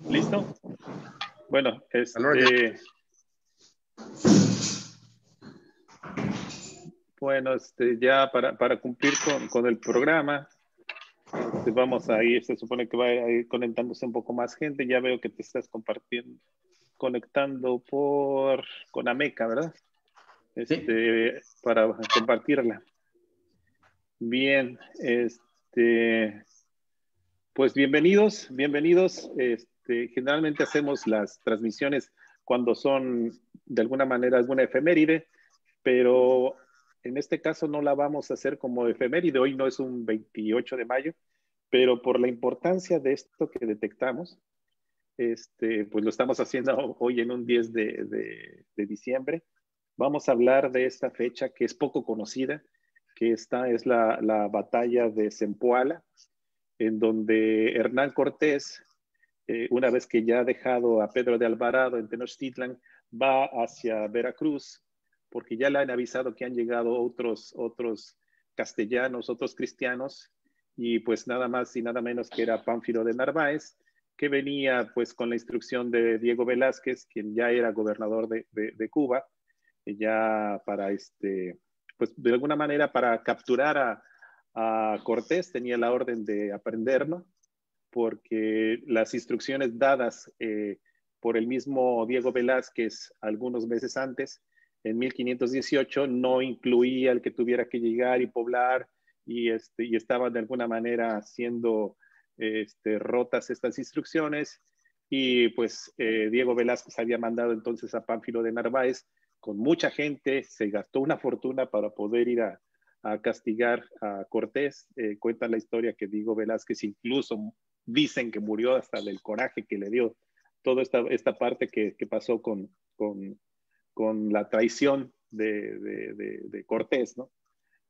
¿Listo? Bueno, ya para cumplir con el programa, vamos a ir, se supone que va a ir conectándose un poco más gente. Ya veo que te estás conectando con Ameca, ¿verdad? Sí. Para compartirla. Bien, pues bienvenidos. Generalmente hacemos las transmisiones cuando son de alguna manera alguna efeméride, pero en este caso no la vamos a hacer como efeméride. Hoy no es un 28 de mayo, pero por la importancia de esto que detectamos, pues lo estamos haciendo hoy en un 10 de diciembre. Vamos a hablar de esta fecha que es poco conocida, que esta es la batalla de Zempoala, en donde Hernán Cortés, una vez que ya ha dejado a Pedro de Alvarado en Tenochtitlan, va hacia Veracruz, porque ya le han avisado que han llegado otros castellanos, otros cristianos, y pues nada más y nada menos que era Pánfilo de Narváez, que venía pues con la instrucción de Diego Velázquez, quien ya era gobernador de Cuba, ya para pues de alguna manera para capturar a Cortés tenía la orden de aprenderlo, porque las instrucciones dadas por el mismo Diego Velázquez algunos meses antes, en 1518, no incluía el que tuviera que llegar y poblar, y estaban de alguna manera siendo rotas estas instrucciones, y pues Diego Velázquez había mandado entonces a Pánfilo de Narváez con mucha gente, se gastó una fortuna para poder ir a castigar a Cortés. Cuenta la historia que Diego Velázquez incluso dicen que murió hasta del coraje que le dio toda esta parte que pasó con la traición de Cortés, ¿no?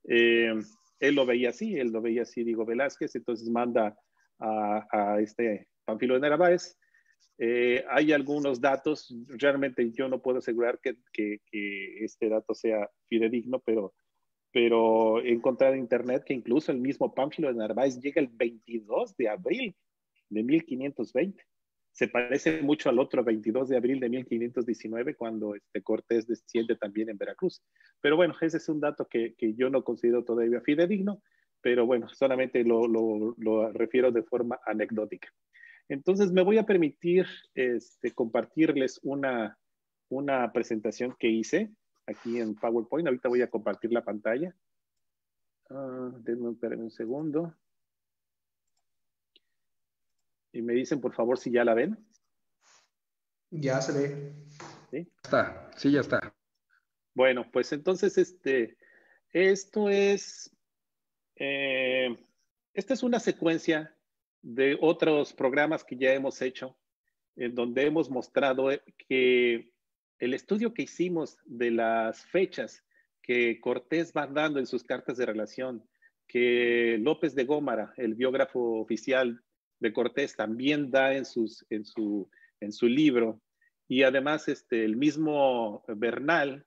Eh, él lo veía así, Diego Velázquez, entonces manda a este Pánfilo de Narváez. Hay algunos datos, realmente yo no puedo asegurar que este dato sea fidedigno, pero he encontrado en internet que incluso el mismo Pánfilo de Narváez llega el 22 de abril de 1520. Se parece mucho al otro 22 de abril de 1519, cuando Cortés desciende también en Veracruz. Pero bueno, ese es un dato que yo no considero todavía fidedigno, pero bueno, solamente lo refiero de forma anecdótica. Entonces me voy a permitir compartirles una presentación que hice aquí en PowerPoint. Ahorita voy a compartir la pantalla. Denme un segundo. Y me dicen, por favor, si ya la ven. Ya se ve. ¿Sí? Está, sí, ya está. Bueno, pues entonces esto es, esta es una secuencia de otros programas que ya hemos hecho, en donde hemos mostrado que el estudio que hicimos de las fechas que Cortés va dando en sus cartas de relación, que López de Gómara, el biógrafo oficial de Cortés, también da en su libro, y además el mismo Bernal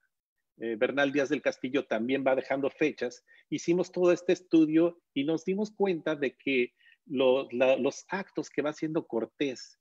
Díaz del Castillo también va dejando fechas. Hicimos todo este estudio y nos dimos cuenta de que los actos que va haciendo Cortés,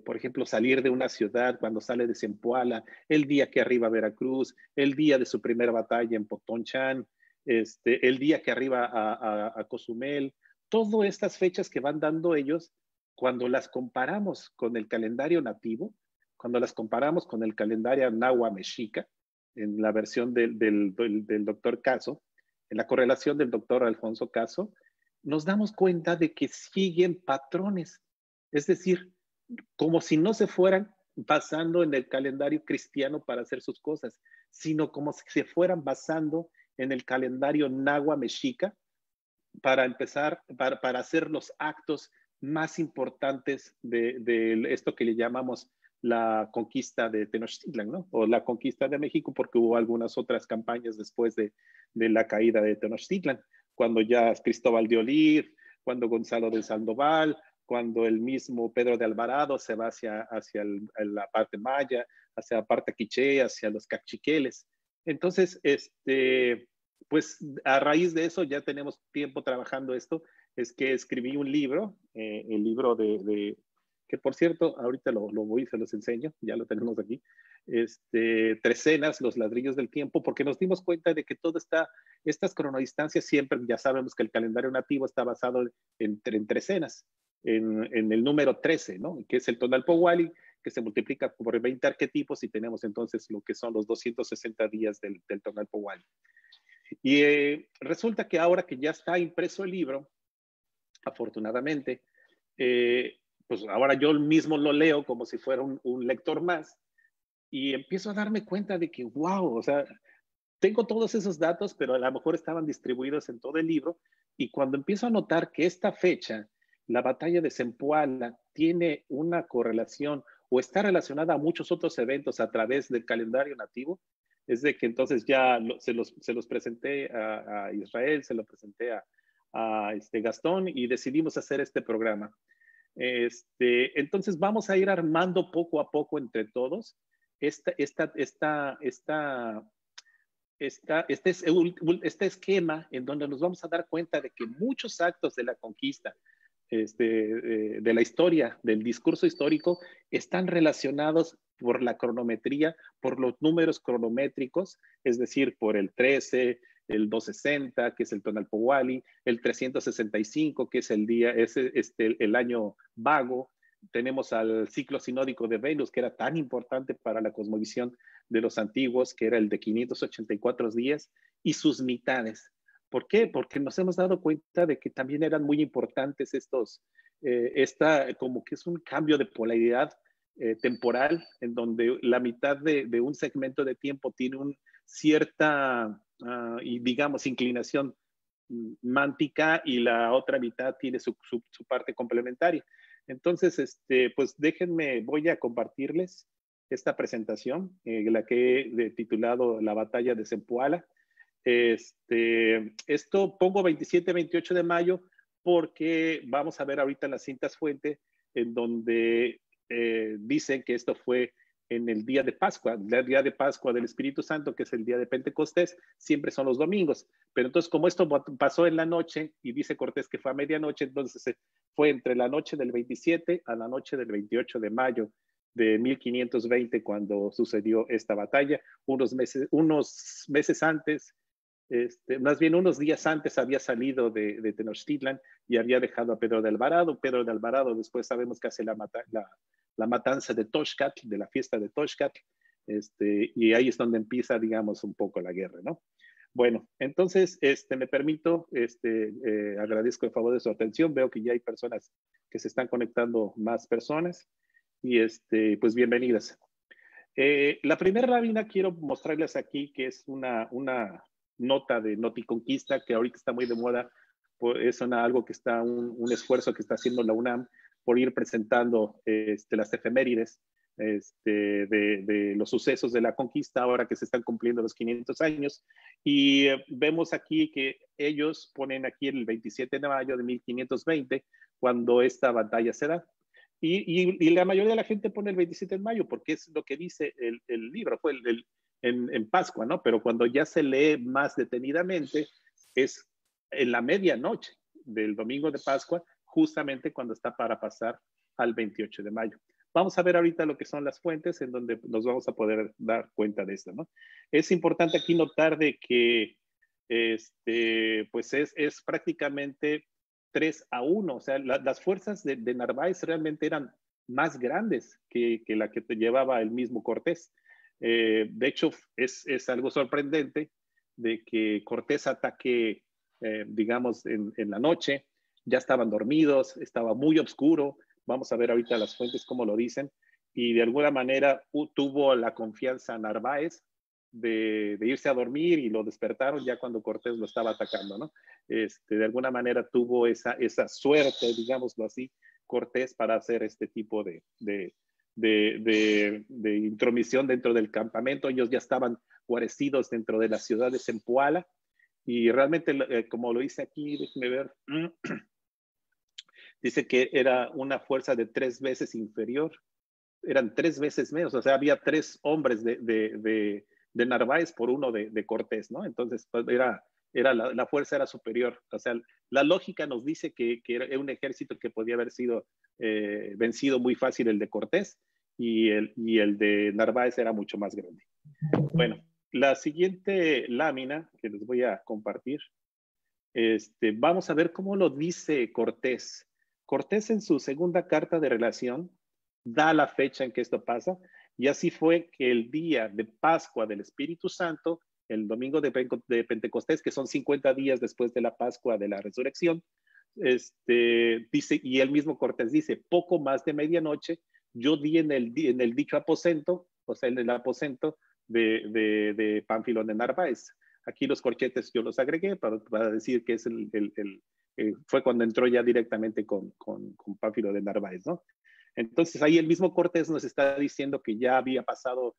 por ejemplo, salir de una ciudad cuando sale de Zempoala, el día que arriba a Veracruz, el día de su primera batalla en Potonchan, el día que arriba a Cozumel, todas estas fechas que van dando ellos, cuando las comparamos con el calendario nativo, cuando las comparamos con el calendario náhuatl mexica, en la versión del doctor Caso, en la correlación del doctor Alfonso Caso, nos damos cuenta de que siguen patrones. Es decir, como si no se fueran basando en el calendario cristiano para hacer sus cosas, sino como si se fueran basando en el calendario náhuatl mexica para empezar, para hacer los actos más importantes de esto que le llamamos la conquista de Tenochtitlan, ¿no? O la conquista de México, porque hubo algunas otras campañas después de la caída de Tenochtitlan, cuando ya Cristóbal de Olid, cuando Gonzalo de Sandoval, cuando el mismo Pedro de Alvarado se va hacia la parte maya, hacia la parte quiché, hacia los cachiqueles. Entonces, pues a raíz de eso ya tenemos tiempo trabajando esto, es que escribí un libro, el libro que por cierto, ahorita lo voy y se los enseño, ya lo tenemos aquí, Tresenas, los ladrillos del tiempo, porque nos dimos cuenta de que estas cronodistancias siempre, ya sabemos que el calendario nativo está basado en tresenas, en el número 13, ¿no? Que es el Tonalpohualli, que se multiplica por 20 arquetipos y tenemos entonces lo que son los 260 días del Tonalpohualli. Y resulta que ahora que ya está impreso el libro, afortunadamente, pues ahora yo mismo lo leo como si fuera un lector más y empiezo a darme cuenta de que, wow, o sea, tengo todos esos datos, pero a lo mejor estaban distribuidos en todo el libro. Y cuando empiezo a notar que esta fecha, la batalla de Zempoala, tiene una correlación o está relacionada a muchos otros eventos a través del calendario nativo, es de que entonces ya se los presenté a Israel, se lo presenté a Gastón y decidimos hacer este programa. Entonces vamos a ir armando poco a poco entre todos este esquema en donde nos vamos a dar cuenta de que muchos actos de la conquista, de la historia, del discurso histórico, están relacionados por la cronometría, por los números cronométricos, es decir, por el 13, el 260, que es el Tonalpohualli, el 365, que es el año vago. Tenemos al ciclo sinódico de Venus, que era tan importante para la cosmovisión de los antiguos, que era el de 584 días, y sus mitades. ¿Por qué? Porque nos hemos dado cuenta de que también eran muy importantes como que es un cambio de polaridad temporal, en donde la mitad de un segmento de tiempo tiene cierta, y digamos, inclinación mántica y la otra mitad tiene su parte complementaria. Entonces, pues déjenme, voy a compartirles esta presentación, la que he titulado La batalla de Zempoala. Esto pongo 27-28 de mayo porque vamos a ver ahorita las cintas fuente en donde dicen que esto fue en el día de Pascua, el día de Pascua del Espíritu Santo, que es el día de Pentecostés, siempre son los domingos. Pero entonces, como esto pasó en la noche, y dice Cortés que fue a medianoche, entonces fue entre la noche del 27 a la noche del 28 de mayo de 1520 cuando sucedió esta batalla. Unos meses antes, más bien unos días antes había salido de Tenochtitlan y había dejado a Pedro de Alvarado. Pedro de Alvarado después sabemos que hace la matanza de Toxcat, de la fiesta de Toxcat, y ahí es donde empieza, digamos, un poco la guerra, ¿no? Bueno, entonces, me permito, agradezco el favor de su atención, veo que ya hay personas que se están conectando, más personas, y pues bienvenidas. La primera lámina quiero mostrarles aquí, que es una nota de Noticonquista, que ahorita está muy de moda, es algo que está, un esfuerzo que está haciendo la UNAM por ir presentando las efemérides de los sucesos de la conquista, ahora que se están cumpliendo los 500 años. Y vemos aquí que ellos ponen aquí el 27 de mayo de 1520, cuando esta batalla se da. Y la mayoría de la gente pone el 27 de mayo, porque es lo que dice el libro, fue en Pascua, ¿no? Pero cuando ya se lee más detenidamente, es en la medianoche del domingo de Pascua, justamente cuando está para pasar al 28 de mayo. Vamos a ver ahorita lo que son las fuentes en donde nos vamos a poder dar cuenta de esto, ¿no? Es importante aquí notar de que pues es prácticamente 3-1, o sea, las fuerzas de Narváez realmente eran más grandes que la que te llevaba el mismo Cortés. De hecho, es algo sorprendente de que Cortés ataque, digamos, en la noche, ya estaban dormidos, estaba muy oscuro, vamos a ver ahorita las fuentes cómo lo dicen, y de alguna manera tuvo la confianza Narváez de irse a dormir y lo despertaron ya cuando Cortés lo estaba atacando, ¿no? De alguna manera tuvo esa suerte, digámoslo así, Cortés para hacer este tipo de intromisión dentro del campamento. Ellos ya estaban guarecidos dentro de la ciudad de Zempoala y realmente, como lo dice aquí, déjenme ver, dice que era una fuerza de 3 veces inferior, eran 3 veces menos, o sea, había 3 hombres de Narváez por 1 de Cortés, ¿no? Entonces, pues, era la fuerza era superior. O sea, la lógica nos dice que era un ejército que podía haber sido vencido muy fácil, el de Cortés, y el de Narváez era mucho más grande. Bueno, la siguiente lámina que les voy a compartir, vamos a ver cómo lo dice Cortés. Cortés en su segunda carta de relación da la fecha en que esto pasa, y así fue que el día de Pascua del Espíritu Santo, el domingo de Pentecostés, que son 50 días después de la Pascua de la Resurrección, dice, y el mismo Cortés dice, poco más de medianoche, yo di en el dicho aposento, o sea, en el aposento de Pánfilo de Narváez. Aquí los corchetes yo los agregué para decir que es fue cuando entró ya directamente con Pánfilo de Narváez, ¿no? Entonces ahí el mismo Cortés nos está diciendo que ya había pasado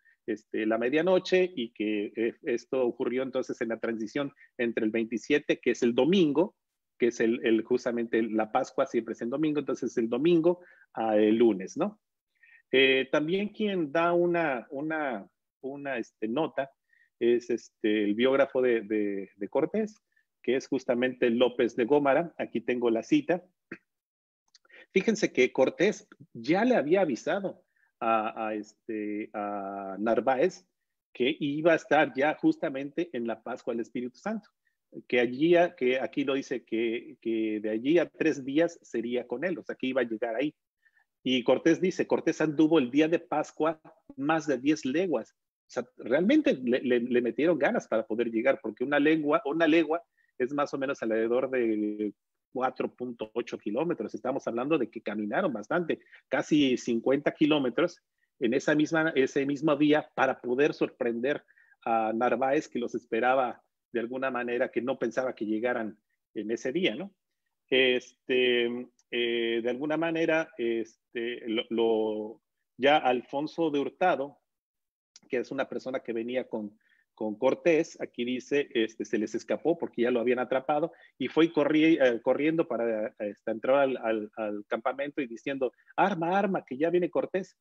la medianoche y que esto ocurrió entonces en la transición entre el 27, que es el domingo, que es justamente la Pascua siempre es el domingo, entonces el domingo al lunes, ¿no? También quien da una nota es el biógrafo de Cortés, que es justamente López de Gómara. Aquí tengo la cita. Fíjense que Cortés ya le había avisado a Narváez que iba a estar ya justamente en la Pascua del Espíritu Santo, que aquí lo dice que de allí a 3 días sería con él, o sea que iba a llegar ahí. Y Cortés dice, Cortés anduvo el día de Pascua más de 10 leguas. O sea, realmente le metieron ganas para poder llegar, porque una legua es más o menos alrededor de 4.8 kilómetros. Estamos hablando de que caminaron bastante, casi 50 kilómetros en ese mismo día para poder sorprender a Narváez, que los esperaba de alguna manera, que no pensaba que llegaran en ese día, ¿no? De alguna manera, ya Alfonso de Hurtado, que es una persona que venía con Cortés, aquí dice, se les escapó porque ya lo habían atrapado y fue corriendo para entrar al campamento y diciendo, arma, arma, que ya viene Cortés.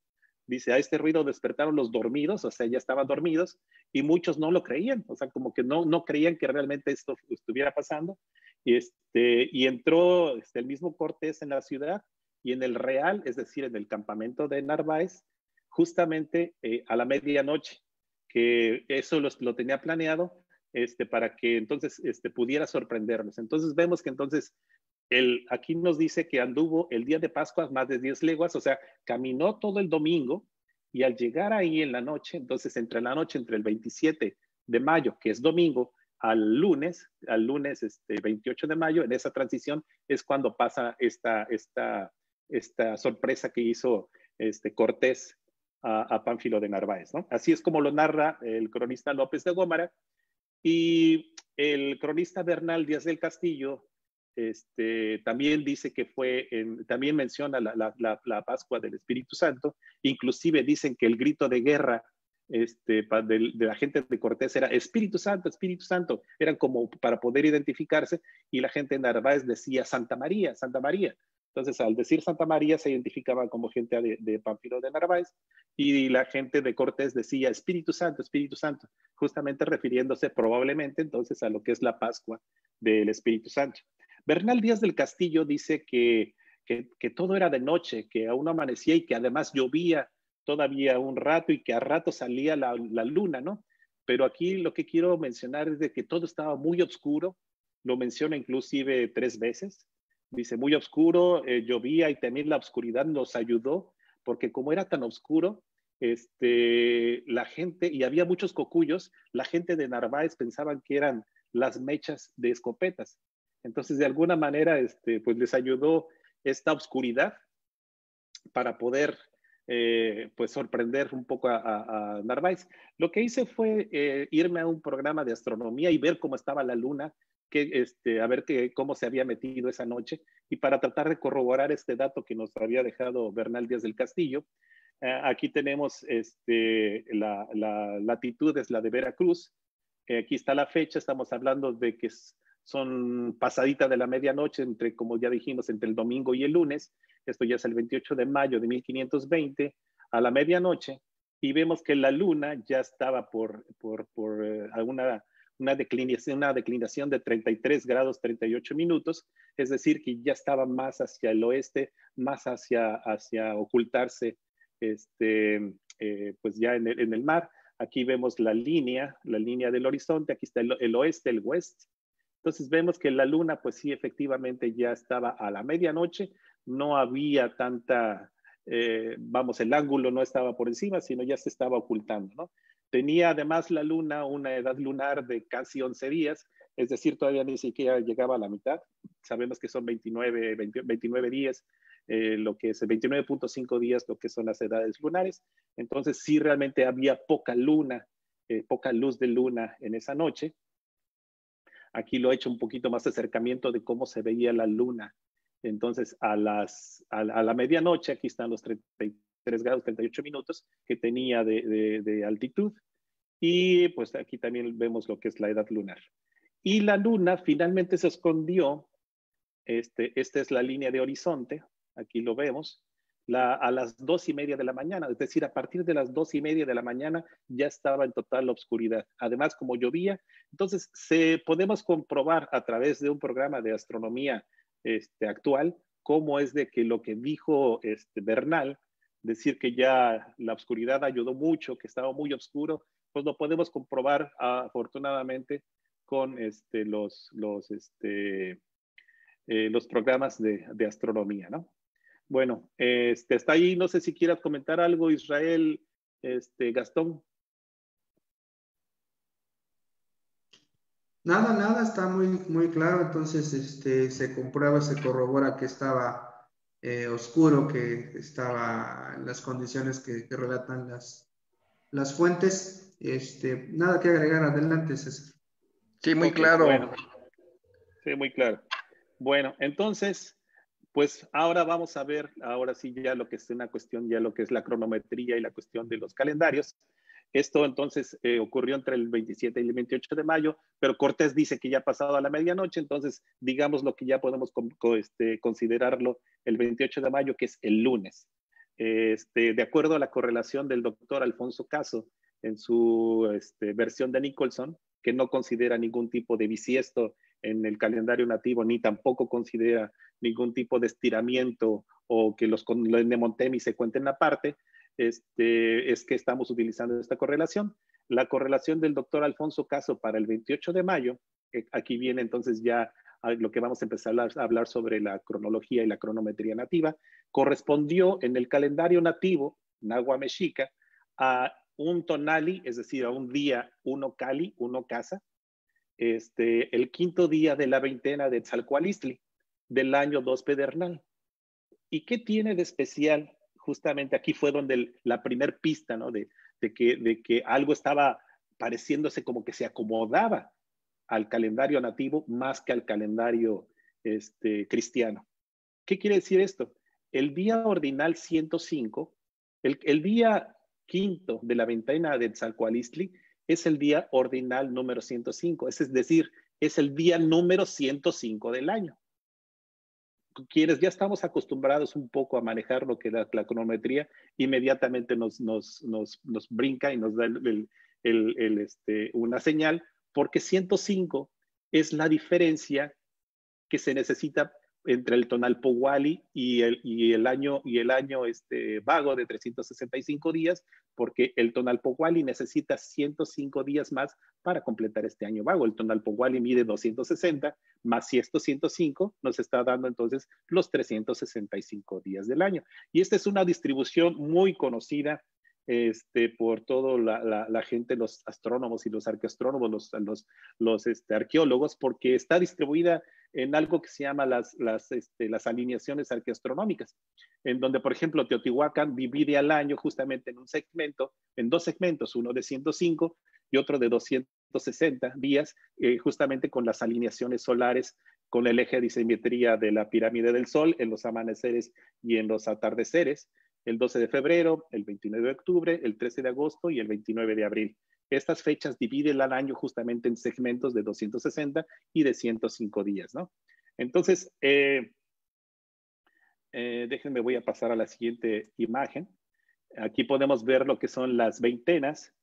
Dice, a este ruido despertaron los dormidos, o sea, ya estaban dormidos, y muchos no lo creían, o sea, como que no creían que realmente esto estuviera pasando. Y entró el mismo Cortés en la ciudad y en el Real, es decir, en el campamento de Narváez, justamente a la medianoche, que eso lo tenía planeado para que entonces pudiera sorprendernos. Entonces vemos que entonces aquí nos dice que anduvo el día de Pascua más de 10 leguas, o sea, caminó todo el domingo y al llegar ahí en la noche, entonces entre el 27 de mayo, que es domingo, al lunes 28 de mayo, en esa transición es cuando pasa esta sorpresa que hizo Cortés a Pánfilo de Narváez, ¿no? Así es como lo narra el cronista López de Gómara, y el cronista Bernal Díaz del Castillo también dice que también menciona la Pascua del Espíritu Santo, inclusive dicen que el grito de guerra de la gente de Cortés era Espíritu Santo, Espíritu Santo, eran como para poder identificarse, y la gente de Narváez decía Santa María, Santa María. Entonces, al decir Santa María, se identificaban como gente de Pánfilo de Narváez, y la gente de Cortés decía Espíritu Santo, justamente refiriéndose probablemente entonces a lo que es la Pascua del Espíritu Santo. Bernal Díaz del Castillo dice que todo era de noche, que aún amanecía y que además llovía todavía un rato y que a rato salía la luna, ¿no? Pero aquí lo que quiero mencionar es de que todo estaba muy oscuro, lo menciona inclusive 3 veces, dice muy oscuro, llovía y también la oscuridad nos ayudó, porque como era tan oscuro, la gente, y había muchos cocuyos, la gente de Narváez pensaban que eran las mechas de escopetas. Entonces, de alguna manera, pues les ayudó esta oscuridad para poder pues sorprender un poco a Narváez. Lo que hice fue irme a un programa de astronomía y ver cómo estaba la luna, a ver cómo se había metido esa noche, y para tratar de corroborar este dato que nos había dejado Bernal Díaz del Castillo. Aquí tenemos la latitud, es la de Veracruz. Aquí está la fecha, estamos hablando de que son pasadita de la medianoche, como ya dijimos, entre el domingo y el lunes. Esto ya es el 28 de mayo de 1520, a la medianoche, y vemos que la luna ya estaba por una declinación de 33 grados 38 minutos, es decir, que ya estaba más hacia el oeste, más hacia ocultarse pues ya en el mar. Aquí vemos la línea del horizonte, aquí está el oeste, el west. Entonces vemos que la luna, pues sí, efectivamente ya estaba a la medianoche, no había tanta, vamos, el ángulo no estaba por encima, sino ya se estaba ocultando, ¿no? Tenía además la luna una edad lunar de casi 11 días, es decir, todavía ni siquiera llegaba a la mitad. Sabemos que son 29 días, lo que es 29.5 días, lo que son las edades lunares. Entonces sí realmente había poca luna, poca luz de luna en esa noche. Aquí lo he hecho un poquito más de acercamiento de cómo se veía la luna. Entonces, a la medianoche, aquí están los 33 grados 38 minutos que tenía de altitud. Y pues aquí también vemos lo que es la edad lunar. Y la luna finalmente se escondió. Esta es la línea de horizonte. Aquí lo vemos. A las 2:30 de la mañana, es decir, a partir de las 2:30 de la mañana ya estaba en total oscuridad. Además, como llovía, entonces podemos comprobar a través de un programa de astronomía actual cómo es de que lo que dijo Bernal, decir que ya la oscuridad ayudó mucho, que estaba muy oscuro, pues lo podemos comprobar afortunadamente con los programas de astronomía, ¿no? Bueno, está ahí, no sé si quieras comentar algo, Israel, Gastón. Nada, está muy claro. Entonces, se comprueba, se corrobora que estaba oscuro, que estaba en las condiciones que relatan las fuentes. Nada que agregar, adelante, César. Sí, muy Ok, claro. bueno, sí, muy claro. Bueno, entonces, pues ahora vamos a ver, ahora sí ya lo que es una cuestión, ya lo que es la cronometría y la cuestión de los calendarios. Esto entonces ocurrió entre el 27 y el 28 de mayo, pero Cortés dice que ya ha pasado a la medianoche, entonces digamos lo que ya podemos considerarlo el 28 de mayo, que es el lunes. De acuerdo a la correlación del doctor Alfonso Caso en su versión de Nicholson, que no considera ningún tipo de bisiesto en el calendario nativo, ni tampoco considera ningún tipo de estiramiento o que los Nemontemi se cuenten aparte, es que estamos utilizando esta correlación. La correlación del doctor Alfonso Caso para el 28 de mayo, aquí viene entonces ya lo que vamos a empezar a hablar sobre la cronología y la cronometría nativa, correspondió en el calendario nativo, Nahua Mexica, a un tonali, es decir, a un día 1 cali, 1 casa, el quinto día de la veintena de Tzalcoalistli, del año 2 pedernal. ¿Y qué tiene de especial? Justamente aquí fue donde la primer pista, ¿no? de que algo estaba pareciéndose como que se acomodaba al calendario nativo más que al calendario cristiano. ¿Qué quiere decir esto? El día ordinal 105, el día quinto de la veintena de Tzalcoalistli es el día ordinal número 105, es decir, es el día número 105 del año. Quienes ya estamos acostumbrados un poco a manejar lo que da la cronometría, inmediatamente nos brinca y nos da una señal, porque 105 es la diferencia que se necesita entre el Tonalpohualli y el año vago de 365 días, porque el Tonalpohualli necesita 105 días más para completar este año vago. El Tonalpohualli mide 260, más si estos 105 nos está dando entonces los 365 días del año. Y esta es una distribución muy conocida por toda la gente, los astrónomos y los arqueastrónomos, los arqueólogos, porque está distribuida en algo que se llama las alineaciones arqueastronómicas, en donde, por ejemplo, Teotihuacán divide al año justamente en dos segmentos, uno de 105 y otro de 260 días, justamente con las alineaciones solares, con el eje de simetría de la pirámide del Sol en los amaneceres y en los atardeceres, el 12 de febrero, el 29 de octubre, el 13 de agosto y el 29 de abril. Estas fechas dividen el año justamente en segmentos de 260 y de 105 días, ¿no? Entonces, déjenme, voy a pasar a la siguiente imagen. Aquí podemos ver lo que son las veintenas.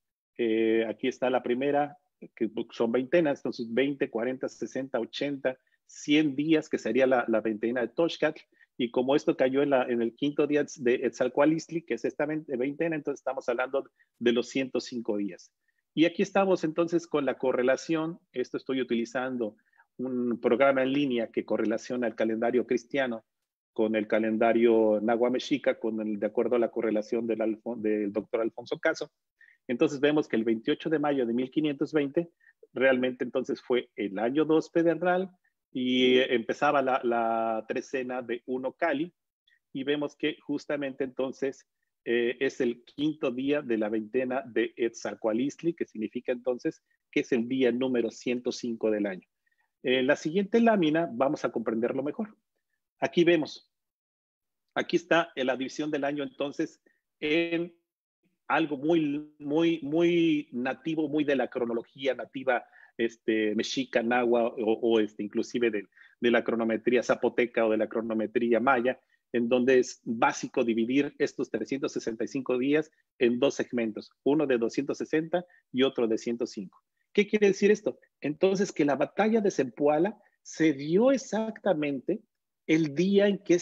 Aquí está la primera que son veintenas, entonces 20, 40, 60, 80, 100 días, que sería la veintena de Toxcatl. Y como esto cayó en el quinto día de Etzalcoalistli, que es esta veintena, entonces estamos hablando de los 105 días. Y aquí estamos entonces con la correlación. Esto estoy utilizando un programa en línea que correlaciona el calendario cristiano con el calendario Nahua-Mexica, de acuerdo a la correlación del doctor Alfonso Caso. Entonces vemos que el 28 de mayo de 1520 realmente entonces fue el año 2 pedernal y empezaba la trecena de 1 Cali, y vemos que justamente entonces es el quinto día de la veintena de Etzalcoalistli, que significa entonces que es el día número 105 del año. En la siguiente lámina vamos a comprenderlo mejor. Aquí vemos, aquí está la división del año entonces en algo muy nativo, muy de la cronología nativa mexica, nahua o inclusive de la cronometría zapoteca o de la cronometría maya, en donde es básico dividir estos 365 días en dos segmentos, uno de 260 y otro de 105. ¿Qué quiere decir esto? Entonces que la batalla de Zempoala se dio exactamente el día en que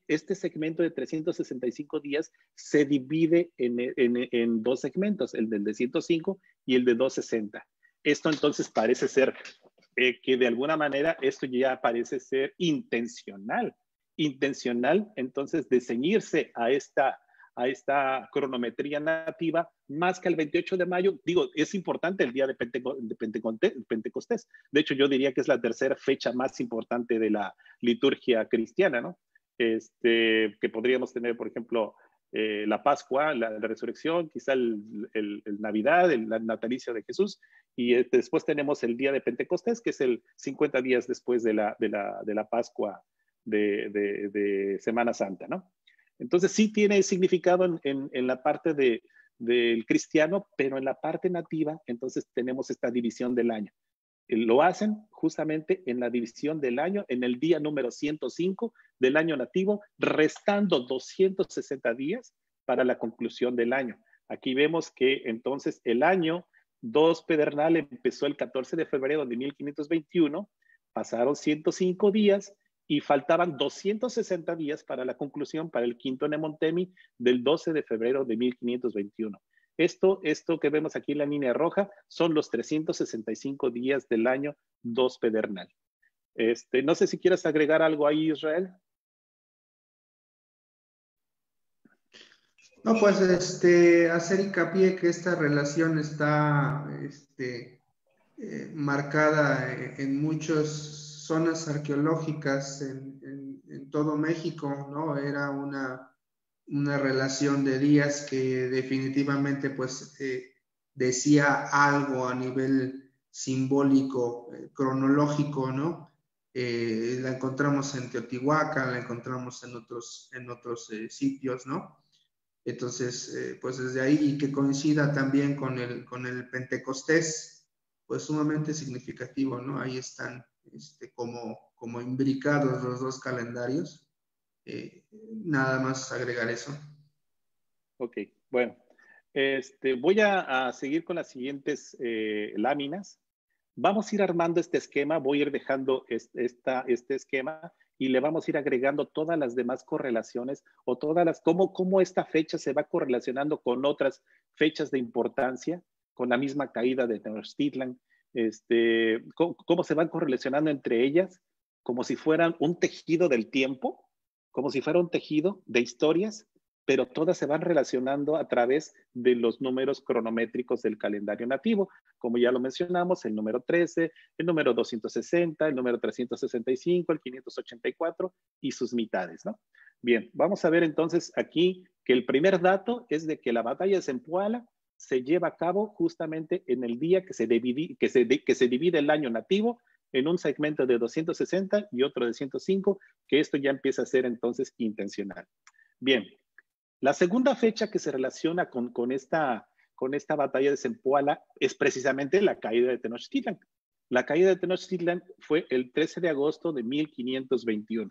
este segmento de 365 días se divide en dos segmentos, el del de 105 y el de 260. Esto entonces parece ser que de alguna manera esto ya parece ser intencional entonces de ceñirse a esta cronometría nativa, más que el 28 de mayo. Digo, es importante el día de Pentecostés. De hecho, yo diría que es la tercera fecha más importante de la liturgia cristiana, ¿no? Que podríamos tener, por ejemplo, la Pascua, la resurrección, quizá el Navidad, el natalicio de Jesús, y después tenemos el día de Pentecostés, que es el 50 días después de la Pascua de Semana Santa, ¿no? Entonces sí tiene significado en la parte del cristiano, pero en la parte nativa, entonces tenemos esta división del año. Lo hacen justamente en la división del año, en el día número 105 del año nativo, restando 260 días para la conclusión del año. Aquí vemos que entonces el año 2 pedernal empezó el 14 de febrero de 1521, pasaron 105 días y faltaban 260 días para la conclusión, para el quinto Nemontemi del 12 de febrero de 1521. Esto que vemos aquí en la línea roja son los 365 días del año 2 pedernal. No sé si quieres agregar algo ahí, Israel. No, pues hacer hincapié que esta relación está marcada en muchas zonas arqueológicas en todo México, ¿no? Era una relación de días que definitivamente pues decía algo a nivel simbólico, cronológico, ¿no? La encontramos en Teotihuacán, la encontramos en otros sitios, ¿no? Entonces, pues desde ahí que coincida también con el Pentecostés, pues sumamente significativo, ¿no? Ahí están como imbricados los dos calendarios. Nada más agregar eso. Ok, bueno. Voy a seguir con las siguientes láminas. Vamos a ir armando este esquema, voy a ir dejando este esquema y le vamos a ir agregando todas las demás correlaciones o cómo esta fecha se va correlacionando con otras fechas de importancia, con la misma caída de Tenochtitlan, cómo se van correlacionando entre ellas, como si fueran un tejido del tiempo, como si fuera un tejido de historias, pero todas se van relacionando a través de los números cronométricos del calendario nativo, como ya lo mencionamos, el número 13, el número 260, el número 365, el 584 y sus mitades, ¿no? Bien, vamos a ver entonces aquí que el primer dato es de que la batalla de Zempoala se lleva a cabo justamente en el día que se divide el año nativo en un segmento de 260 y otro de 105, que esto ya empieza a ser entonces intencional. Bien, la segunda fecha que se relaciona con esta batalla de Zempoala es precisamente la caída de Tenochtitlan. La caída de Tenochtitlan fue el 13 de agosto de 1521.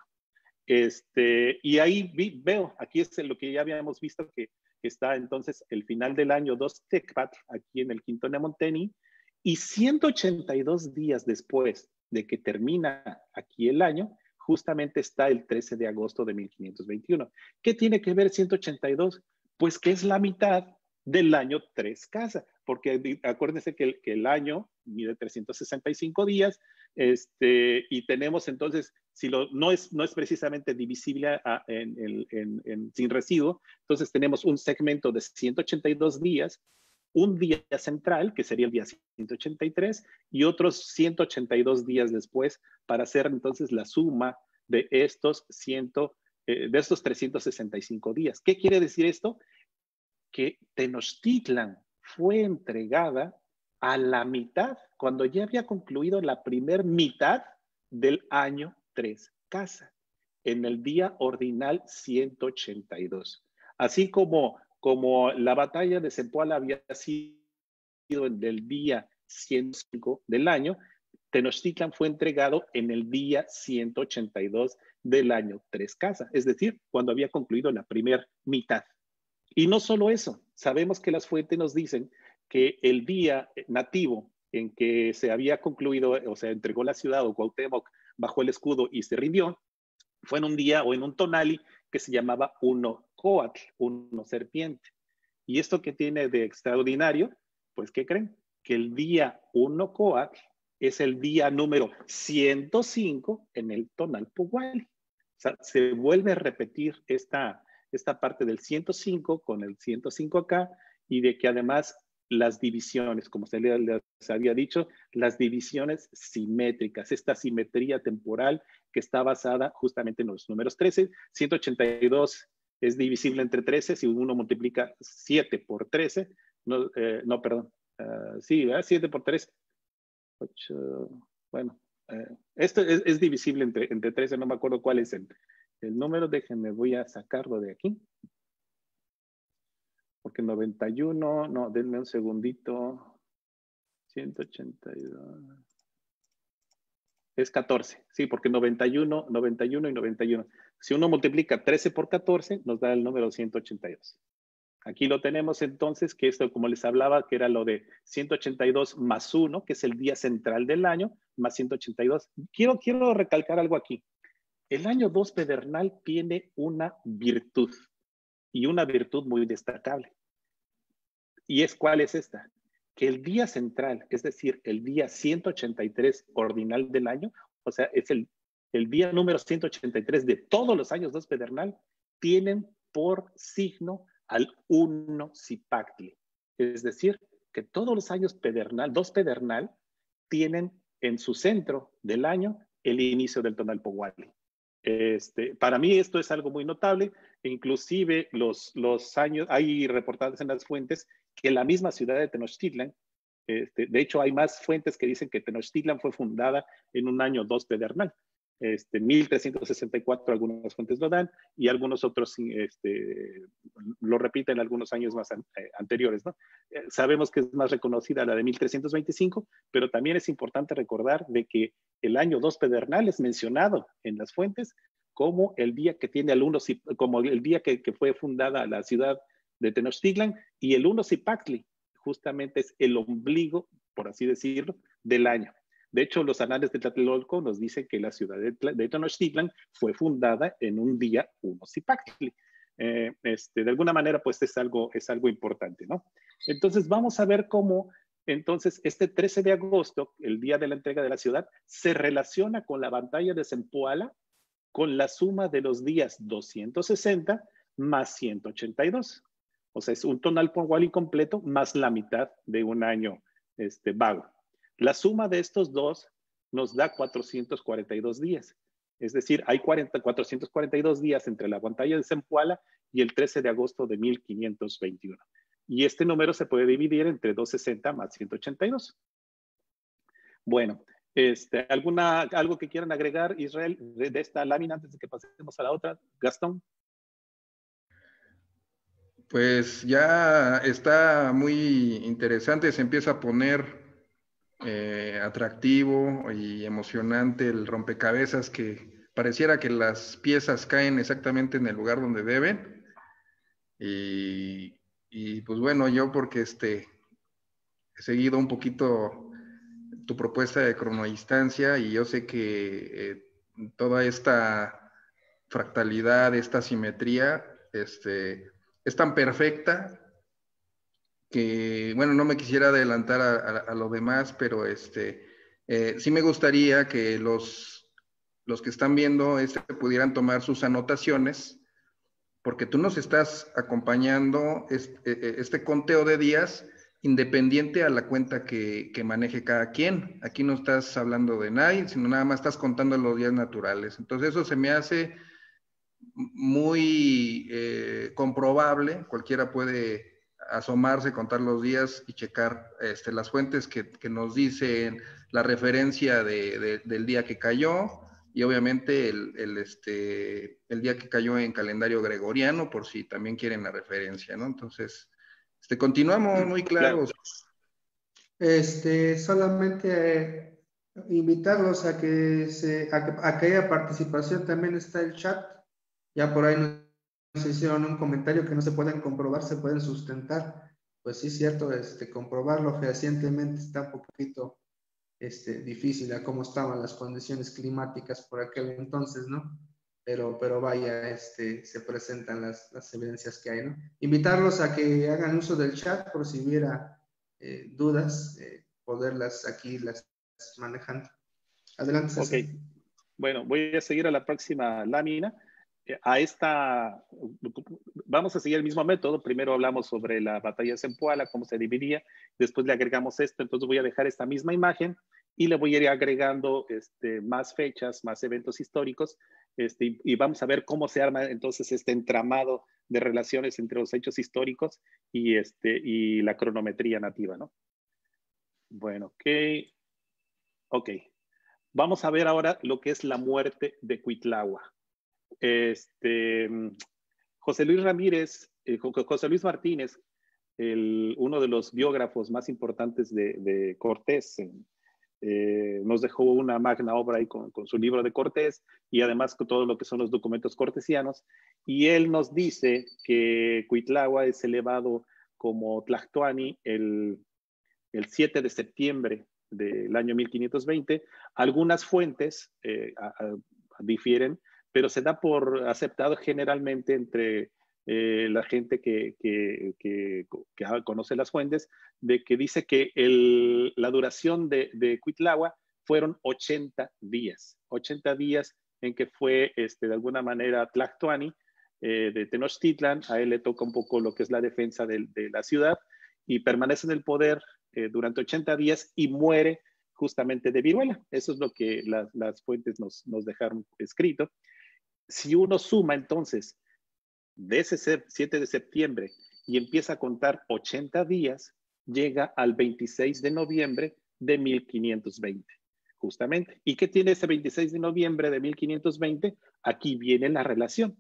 Y ahí veo, aquí es lo que ya habíamos visto, que está entonces el final del año 2 Tecpat, aquí en el quinto Nemonteni, Y 182 días después de que termina aquí el año, justamente está el 13 de agosto de 1521. ¿Qué tiene que ver 182? Pues que es la mitad del año 3 casa, porque acuérdense que el año mide 365 días, y tenemos entonces, si no es precisamente divisible sin residuo, entonces tenemos un segmento de 182 días, un día central, que sería el día 183, y otros 182 días después para hacer entonces la suma de estos 365 días. ¿Qué quiere decir esto? Que Tenochtitlan fue entregada a la mitad, cuando ya había concluido la primer mitad del año 3 casa, en el día ordinal 182. Así como la batalla de Zempoala había sido en el día 105 del año, Tenochtitlan fue entregado en el día 182 del año 3 casa, es decir, cuando había concluido la primera mitad. Y no solo eso, sabemos que las fuentes nos dicen que el día nativo en que se había concluido, o sea, entregó la ciudad, o Cuauhtémoc bajó el escudo y se rindió, fue en un día o en un tonali que se llamaba Uno Coatl, uno serpiente. ¿Y esto qué tiene de extraordinario? Pues, ¿qué creen? Que el día Uno Coatl es el día número 105 en el Tonalpohualli. O sea, se vuelve a repetir esta parte del 105 con el 105 acá, y de que además las divisiones, como se les había dicho, las divisiones simétricas, esta simetría temporal que está basada justamente en los números 13, 182 es divisible entre 13, si uno multiplica 7 por 13, perdón, sí, ¿verdad? 7 por 13, 8, bueno, esto es divisible entre 13, no me acuerdo cuál es el número, déjenme, voy a sacarlo de aquí. Porque 91, no, denme un segundito. 182. Es 14, sí, porque 91 y 91. Si uno multiplica 13 por 14, nos da el número 182. Aquí lo tenemos entonces, que esto, como les hablaba, que era lo de 182 más 1, que es el día central del año, más 182. Quiero recalcar algo aquí. El año 2 pedernal tiene una virtud, y una virtud muy destacable. ¿Y cuál es esta? Que el día central, es decir, el día 183 ordinal del año, o sea, es el día número 183 de todos los años 2 pedernal, tienen por signo al 1 Zipactli. Es decir, que todos los años pedernal, 2 pedernal, tienen en su centro del año el inicio del Tonalpohualli. Para mí esto es algo muy notable, e inclusive los años, hay reportados en las fuentes que la misma ciudad de Tenochtitlan, de hecho hay más fuentes que dicen que Tenochtitlan fue fundada en un año 2 pedernal, 1364 algunas fuentes lo dan, y algunos otros lo repiten algunos años más anteriores, ¿no? Sabemos que es más reconocida la de 1325, pero también es importante recordar de que el año 2 pedernal es mencionado en las fuentes como el día que tiene al 1, como el día que fue fundada la ciudad de Tenochtitlan, y el 1 Zipactli justamente es el ombligo, por así decirlo, del año. De hecho, los anales de Tlatelolco nos dicen que la ciudad de Tenochtitlan fue fundada en un día 1 Zipactli. De alguna manera, pues es algo importante, ¿no? Entonces, vamos a ver cómo, entonces, este 13 de agosto, el día de la entrega de la ciudad, se relaciona con la batalla de Zempoala, con la suma de los días 260 más 182. O sea, es un Tonalpohualli completo más la mitad de un año vago. La suma de estos dos nos da 442 días. Es decir, hay 442 días entre la batalla de Zempoala y el 13 de agosto de 1521. Y este número se puede dividir entre 260 más 182. Bueno, ¿algo que quieran agregar, Israel, de esta lámina antes de que pasemos a la otra? Gastón. Pues ya está muy interesante, se empieza a poner atractivo y emocionante el rompecabezas, que pareciera que las piezas caen exactamente en el lugar donde deben. Y pues bueno, yo porque he seguido un poquito tu propuesta de cronodistancia, y yo sé que toda esta fractalidad, esta simetría, es tan perfecta que, bueno, no me quisiera adelantar a lo demás, pero sí me gustaría que los que están viendo pudieran tomar sus anotaciones, porque tú nos estás acompañando este conteo de días independiente a la cuenta que maneje cada quien. Aquí no estás hablando de nadie, sino nada más estás contando los días naturales. Entonces eso se me hace muy comprobable. Cualquiera puede asomarse, contar los días y checar las fuentes que nos dicen la referencia del día que cayó, y obviamente el día que cayó en calendario gregoriano, por si también quieren la referencia, ¿no? Entonces, continuamos muy claros. Solamente invitarlos a que haya participación. También está el chat. Ya por ahí nos hicieron un comentario que no se pueden comprobar, se pueden sustentar. Pues sí, es cierto, comprobarlo fehacientemente está un poquito difícil a cómo estaban las condiciones climáticas por aquel entonces, ¿no? Pero vaya, se presentan las evidencias que hay, ¿no? Invitarlos a que hagan uso del chat por si hubiera dudas, poderlas aquí las manejando. Adelante, César. Ok, bueno, voy a seguir a la próxima lámina. Vamos a seguir el mismo método. Primero hablamos sobre la batalla de Zempoala, cómo se dividía, después le agregamos esto. Entonces voy a dejar esta misma imagen y le voy a ir agregando más fechas, más eventos históricos, y vamos a ver cómo se arma entonces este entramado de relaciones entre los hechos históricos y la cronometría nativa, ¿no? Bueno, ok. Vamos a ver ahora lo que es la muerte de Cuitlahua. José Luis Ramírez, José Luis Martínez, uno de los biógrafos más importantes de Cortés, nos dejó una magna obra ahí con su libro de Cortés, y además con todo lo que son los documentos cortesianos, y él nos dice que Cuitlahua es elevado como Tlactoani el 7 de septiembre del año 1520. Algunas fuentes difieren, pero se da por aceptado generalmente entre la gente que conoce las fuentes, de que dice que la duración de Cuitlahua fueron 80 días en que fue de alguna manera Tlactoani de Tenochtitlan. A él le toca un poco lo que es la defensa de la ciudad, y permanece en el poder durante 80 días y muere justamente de viruela. Eso es lo que las fuentes nos dejaron escrito. Si uno suma entonces de ese 7 de septiembre y empieza a contar 80 días, llega al 26 de noviembre de 1520, justamente. ¿Y qué tiene ese 26 de noviembre de 1520? Aquí viene la relación.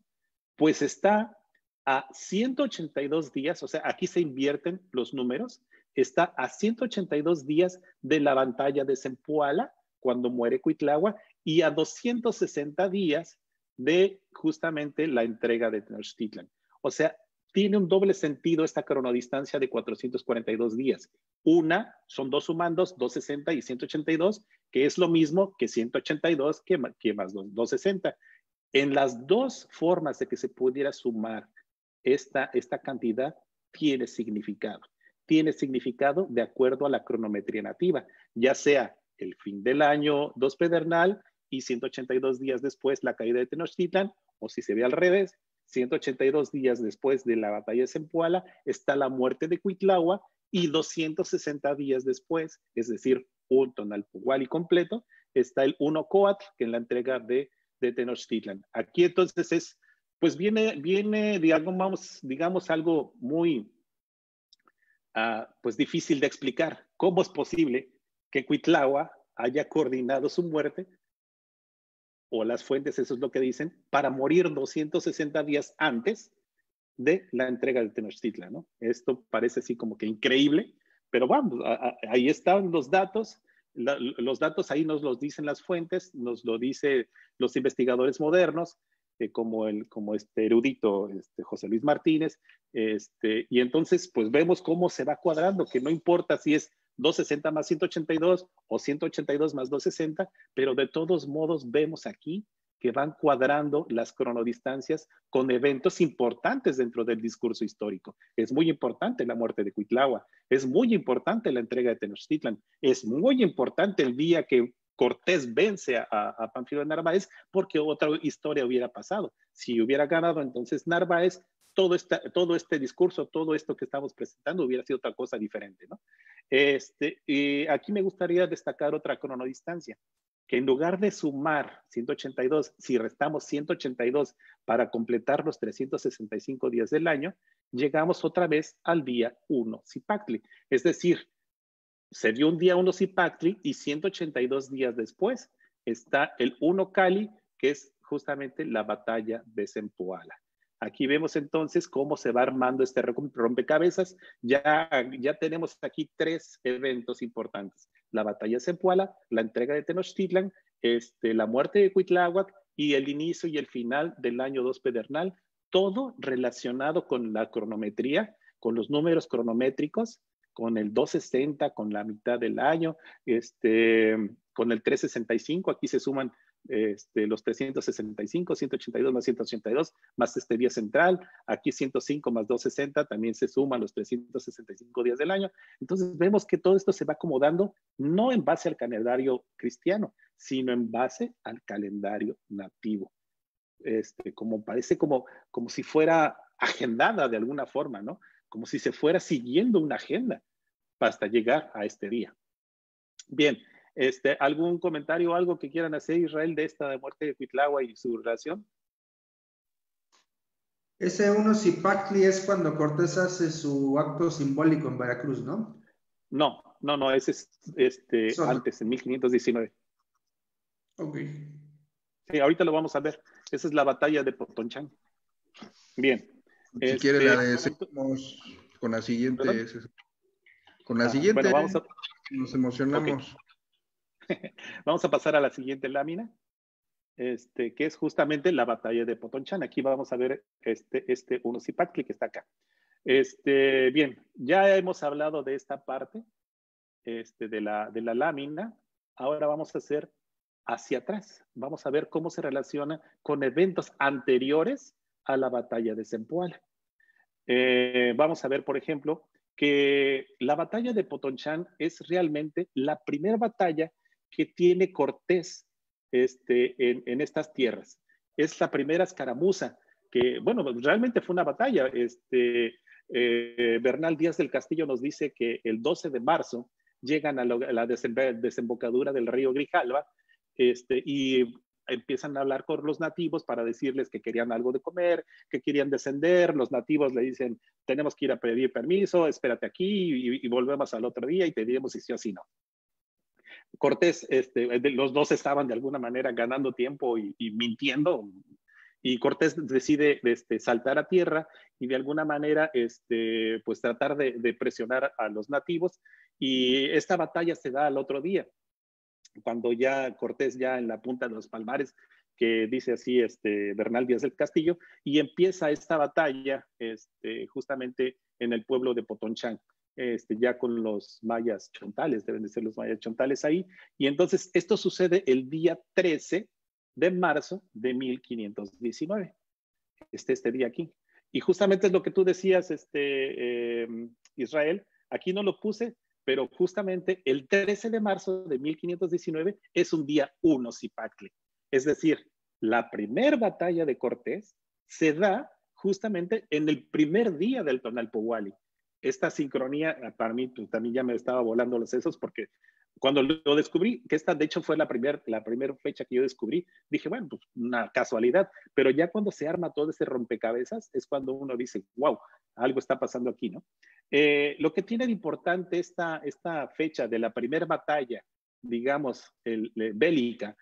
Pues está a 182 días, o sea, aquí se invierten los números, está a 182 días de la batalla de Zempoala, cuando muere Cuitlahua, y a 260 días de justamente la entrega de Tenochtitlan. O sea, tiene un doble sentido esta cronodistancia de 442 días. Una, son dos sumandos, 260 y 182, que es lo mismo que 182 que más 260. En las dos formas de que se pudiera sumar esta cantidad, tiene significado. Tiene significado de acuerdo a la cronometría nativa, ya sea el fin del año 2 pedernal y 182 días después la caída de Tenochtitlan, o si se ve al revés, 182 días después de la batalla de Zempoala está la muerte de Cuitlahua, y 260 días después, es decir, un Tonalpohualli completo, está el 1 Coatl, que es la entrega de Tenochtitlan. Aquí entonces pues viene digamos algo muy pues difícil de explicar. ¿Cómo es posible que Cuitlahua haya coordinado su muerte, o las fuentes eso es lo que dicen, para morir 260 días antes de la entrega de Tenochtitlan, ¿no? Esto parece así como que increíble, pero vamos, ahí están los datos. Los datos ahí nos los dicen las fuentes, nos lo dicen los investigadores modernos, como este erudito José Luis Martínez, y entonces pues vemos cómo se va cuadrando, que no importa si es 260 más 182 o 182 más 260, pero de todos modos vemos aquí que van cuadrando las cronodistancias con eventos importantes dentro del discurso histórico. Es muy importante la muerte de Cuitlahua, es muy importante la entrega de Tenochtitlan, es muy importante el día que Cortés vence a Pánfilo de Narváez, porque otra historia hubiera pasado. Si hubiera ganado entonces Narváez, todo este discurso, todo esto que estamos presentando hubiera sido otra cosa diferente, ¿no? Aquí me gustaría destacar otra cronodistancia, que en lugar de sumar 182, si restamos 182 para completar los 365 días del año, llegamos otra vez al día 1 Zipactli. Es decir, se dio un día 1 Zipactli y 182 días después está el 1 Cali, que es justamente la batalla de Zempoala. Aquí vemos entonces cómo se va armando este rompecabezas. Ya tenemos aquí 3 eventos importantes. La batalla de Zempoala, la entrega de Tenochtitlan, la muerte de Cuitláhuac y el inicio y el final del año 2 Pedernal, todo relacionado con la cronometría, con los números cronométricos, con el 260, con la mitad del año, con el 365, aquí se suman los 365, 182 más 182, más este día central, aquí 105 más 260, también se suman los 365 días del año. Entonces vemos que todo esto se va acomodando no en base al calendario cristiano, sino en base al calendario nativo. Como parece como si fuera agendada de alguna forma, ¿no? Como si se fuera siguiendo una agenda hasta llegar a este día. Bien, ¿algún comentario o algo que quieran hacer, Israel, de esta muerte de Cuitlahua y su relación? Ese 1 Zipactli es cuando Cortés hace su acto simbólico en Veracruz, ¿no? No, ese es antes, en 1519. Ok. Sí, ahorita lo vamos a ver. Esa es la batalla de Potonchán. Bien. Si quiere la de seguimos con la siguiente. ¿Perdón? Con la siguiente bueno, nos emocionamos. Okay. Vamos a pasar a la siguiente lámina, que es justamente la batalla de Potonchán. Aquí vamos a ver este 1 Zipactli que está acá. Bien, ya hemos hablado de esta parte de la lámina. Ahora vamos a hacer hacia atrás. Vamos a ver cómo se relaciona con eventos anteriores a la batalla de Zempoala. Vamos a ver, por ejemplo, que la batalla de Potonchán es realmente la primera batalla que tiene Cortés en estas tierras. Es la primera escaramuza que, bueno, realmente fue una batalla. Bernal Díaz del Castillo nos dice que el 12 de marzo llegan a la desembocadura del río Grijalva y empiezan a hablar con los nativos para decirles que querían algo de comer, que querían descender. Los nativos le dicen, tenemos que ir a pedir permiso, espérate aquí y volvemos al otro día y te diremos si sí o si no. Cortés, los dos estaban de alguna manera ganando tiempo y mintiendo, y Cortés decide saltar a tierra y de alguna manera pues tratar de presionar a los nativos, y esta batalla se da al otro día, cuando ya Cortés ya en la punta de los Palmares, que dice así Bernal Díaz del Castillo, y empieza esta batalla justamente en el pueblo de Potonchán, ya con los mayas chontales, deben de ser los mayas chontales ahí, y entonces esto sucede el día 13 de marzo de 1519, este día aquí. Y justamente es lo que tú decías, Israel, aquí no lo puse, pero justamente el 13 de marzo de 1519 es un día 1 Zipactli. Es decir, la primera batalla de Cortés se da justamente en el primer día del Tonalpohualli. Esta sincronía, para mí, pues, también ya me estaba volando los sesos, porque cuando lo descubrí, que esta de hecho fue la primera fecha que yo descubrí, dije, bueno, pues una casualidad, pero ya cuando se arma todo ese rompecabezas es cuando uno dice, wow, algo está pasando aquí, ¿no? Lo que tiene de importante esta fecha de la primera batalla, digamos, bélica,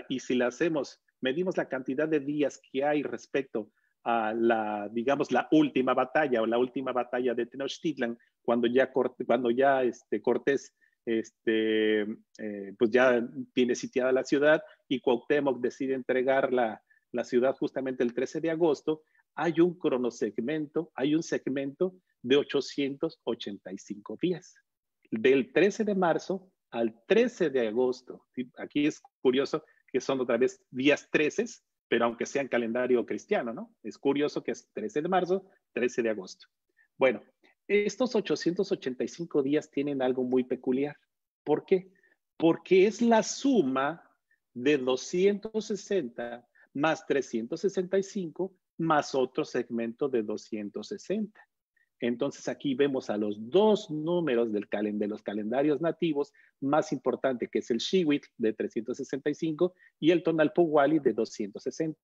y si la hacemos, medimos la cantidad de días que hay respecto a digamos, la última batalla o la última batalla de Tenochtitlan, cuando ya Cortés pues ya tiene sitiada la ciudad y Cuauhtémoc decide entregar la ciudad justamente el 13 de agosto, hay un cronosegmento, hay un segmento de 885 días. del 13 de marzo al 13 de agosto. ¿Sí? Aquí es curioso que son otra vez días 13, pero aunque sea en calendario cristiano, ¿no? Es curioso que es 13 de marzo, 13 de agosto. Bueno, estos 885 días tienen algo muy peculiar. ¿Por qué? Porque es la suma de 260 más 365 más otro segmento de 260. Entonces aquí vemos a los dos números de los calendarios nativos más importante, que es el Shiwit de 365 y el Tonalpowali de 260,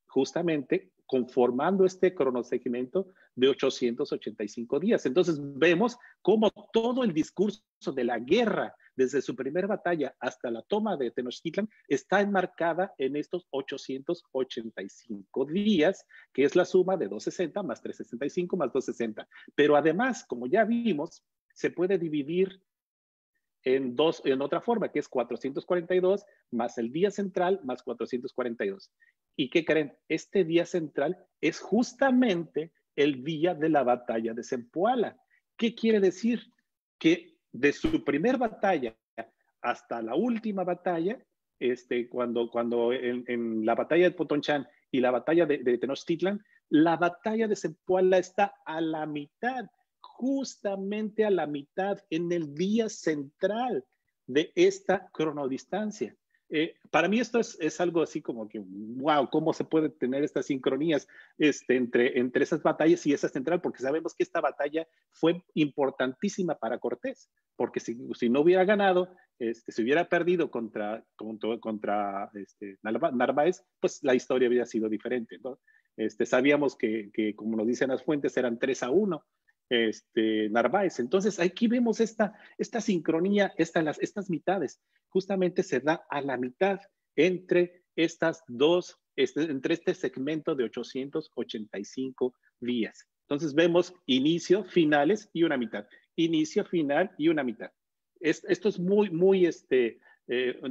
justamente conformando este cronosegmento de 885 días. Entonces vemos cómo todo el discurso de la guerra, desde su primera batalla hasta la toma de Tenochtitlan, está enmarcada en estos 885 días, que es la suma de 260 más 365 más 260. Pero además, como ya vimos, se puede dividir en otra forma, que es 442 más el día central más 442. ¿Y qué creen? Este día central es justamente el día de la batalla de Zempoala. ¿Qué quiere decir? Que de su primer batalla hasta la última batalla, cuando en la batalla de Potonchán y la batalla de Tenochtitlan, la batalla de Zempoala está a la mitad, justamente a la mitad, en el día central de esta cronodistancia. Para mí esto es algo así como que, wow, ¿cómo se puede tener estas sincronías entre esas batallas y esa central? Porque sabemos que esta batalla fue importantísima para Cortés, porque si no hubiera ganado, si hubiera perdido contra Narváez, pues la historia hubiera sido diferente, ¿no? Sabíamos que, como nos dicen las fuentes, eran 3-1 Narváez. Entonces aquí vemos esta sincronía, estas mitades, justamente se da a la mitad entre estas dos, entre este segmento de 885 días. Entonces vemos inicio, finales y una mitad. Inicio, final y una mitad. Esto es muy,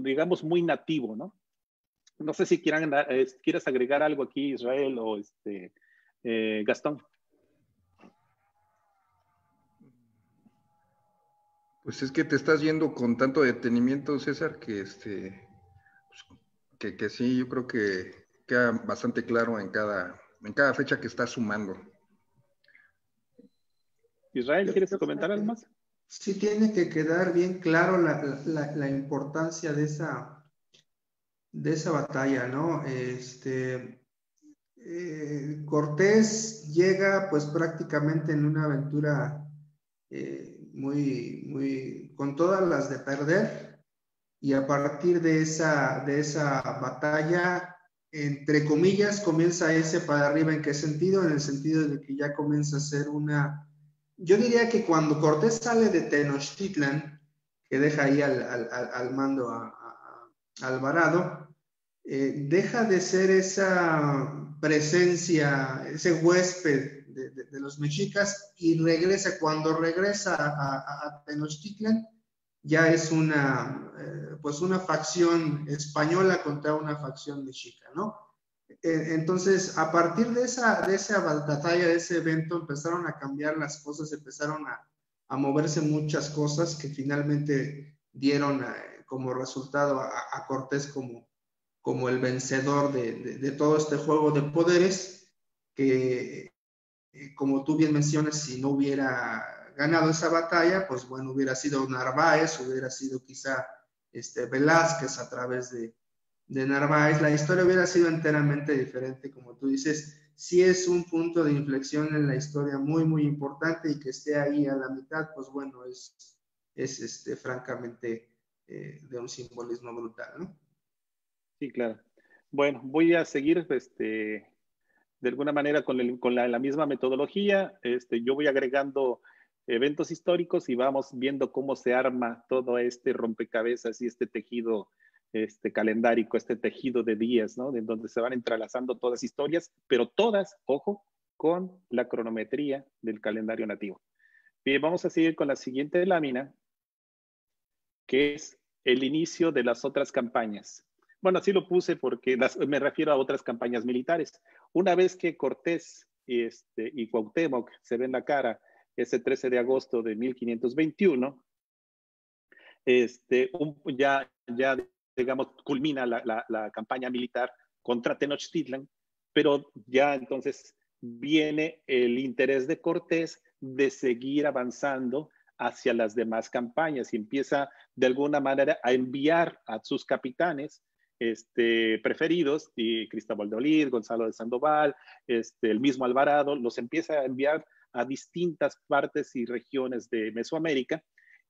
digamos, muy nativo, ¿no? No sé si quieras agregar algo aquí, Israel o Gastón. Pues es que te estás yendo con tanto detenimiento, César, que que sí, yo creo que queda bastante claro en cada fecha que estás sumando. Israel, ¿quieres comentar algo más? Sí tiene que quedar bien claro la importancia de esa batalla, ¿no? Cortés llega pues prácticamente en una aventura con todas las de perder, y a partir de esa batalla, entre comillas, comienza ese para arriba. ¿En qué sentido? En el sentido de que ya comienza a ser yo diría que cuando Cortés sale de Tenochtitlan, que deja ahí al mando a Alvarado, deja de ser esa presencia, ese huésped de los mexicas, y cuando regresa a Tenochtitlan, ya es pues una facción española contra una facción mexica, ¿no? Entonces, a partir de esa batalla, de ese evento, empezaron a cambiar las cosas, empezaron a moverse muchas cosas que finalmente dieron como resultado a Cortés como el vencedor de todo este juego de poderes, que, como tú bien mencionas, si no hubiera ganado esa batalla, pues bueno, hubiera sido Narváez, hubiera sido quizá Velázquez a través de Narváez, la historia hubiera sido enteramente diferente. Como tú dices, sí es un punto de inflexión en la historia muy importante, y que esté ahí a la mitad, pues bueno, es francamente de un simbolismo brutal, ¿no? Sí, claro. Bueno, voy a seguir de alguna manera con la misma metodología. Yo voy agregando eventos históricos y vamos viendo cómo se arma todo este rompecabezas y este tejido calendárico, este tejido de días, ¿no? De donde se van entrelazando todas historias, pero todas, ojo, con la cronometría del calendario nativo. Bien, vamos a seguir con la siguiente lámina, que es el inicio de las otras campañas. Bueno, así lo puse porque me refiero a otras campañas militares. Una vez que Cortés y Cuauhtémoc se ven la cara ese 13 de agosto de 1521, ya, digamos, culmina la campaña militar contra Tenochtitlan, pero ya entonces viene el interés de Cortés de seguir avanzando hacia las demás campañas y empieza de alguna manera a enviar a sus capitanes preferidos, y Cristóbal de Olid, Gonzalo de Sandoval, el mismo Alvarado, los empieza a enviar a distintas partes y regiones de Mesoamérica,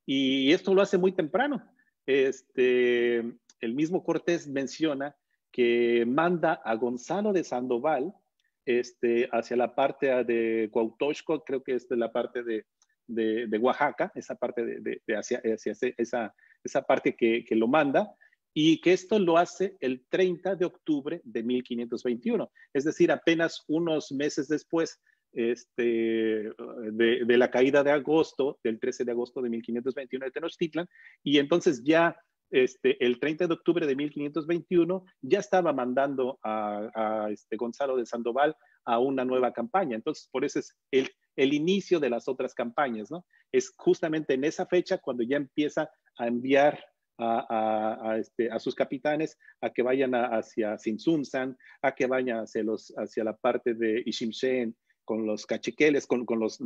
y esto lo hace muy temprano. El mismo Cortés menciona que manda a Gonzalo de Sandoval hacia la parte de Cuauhtémoc, creo que es de la parte de Oaxaca, esa parte hacia esa parte que lo manda, y que esto lo hace el 30 de octubre de 1521, es decir, apenas unos meses después de la caída de agosto, del 13 de agosto de 1521 de Tenochtitlan, y entonces ya el 30 de octubre de 1521 ya estaba mandando a Gonzalo de Sandoval a una nueva campaña. Entonces, por eso es el inicio de las otras campañas, ¿no? Es justamente en esa fecha cuando ya empieza a enviar a sus capitanes a que vayan hacia Tzintzuntzan, a que vayan hacia la parte de Iximshén, con los cachiqueles, con los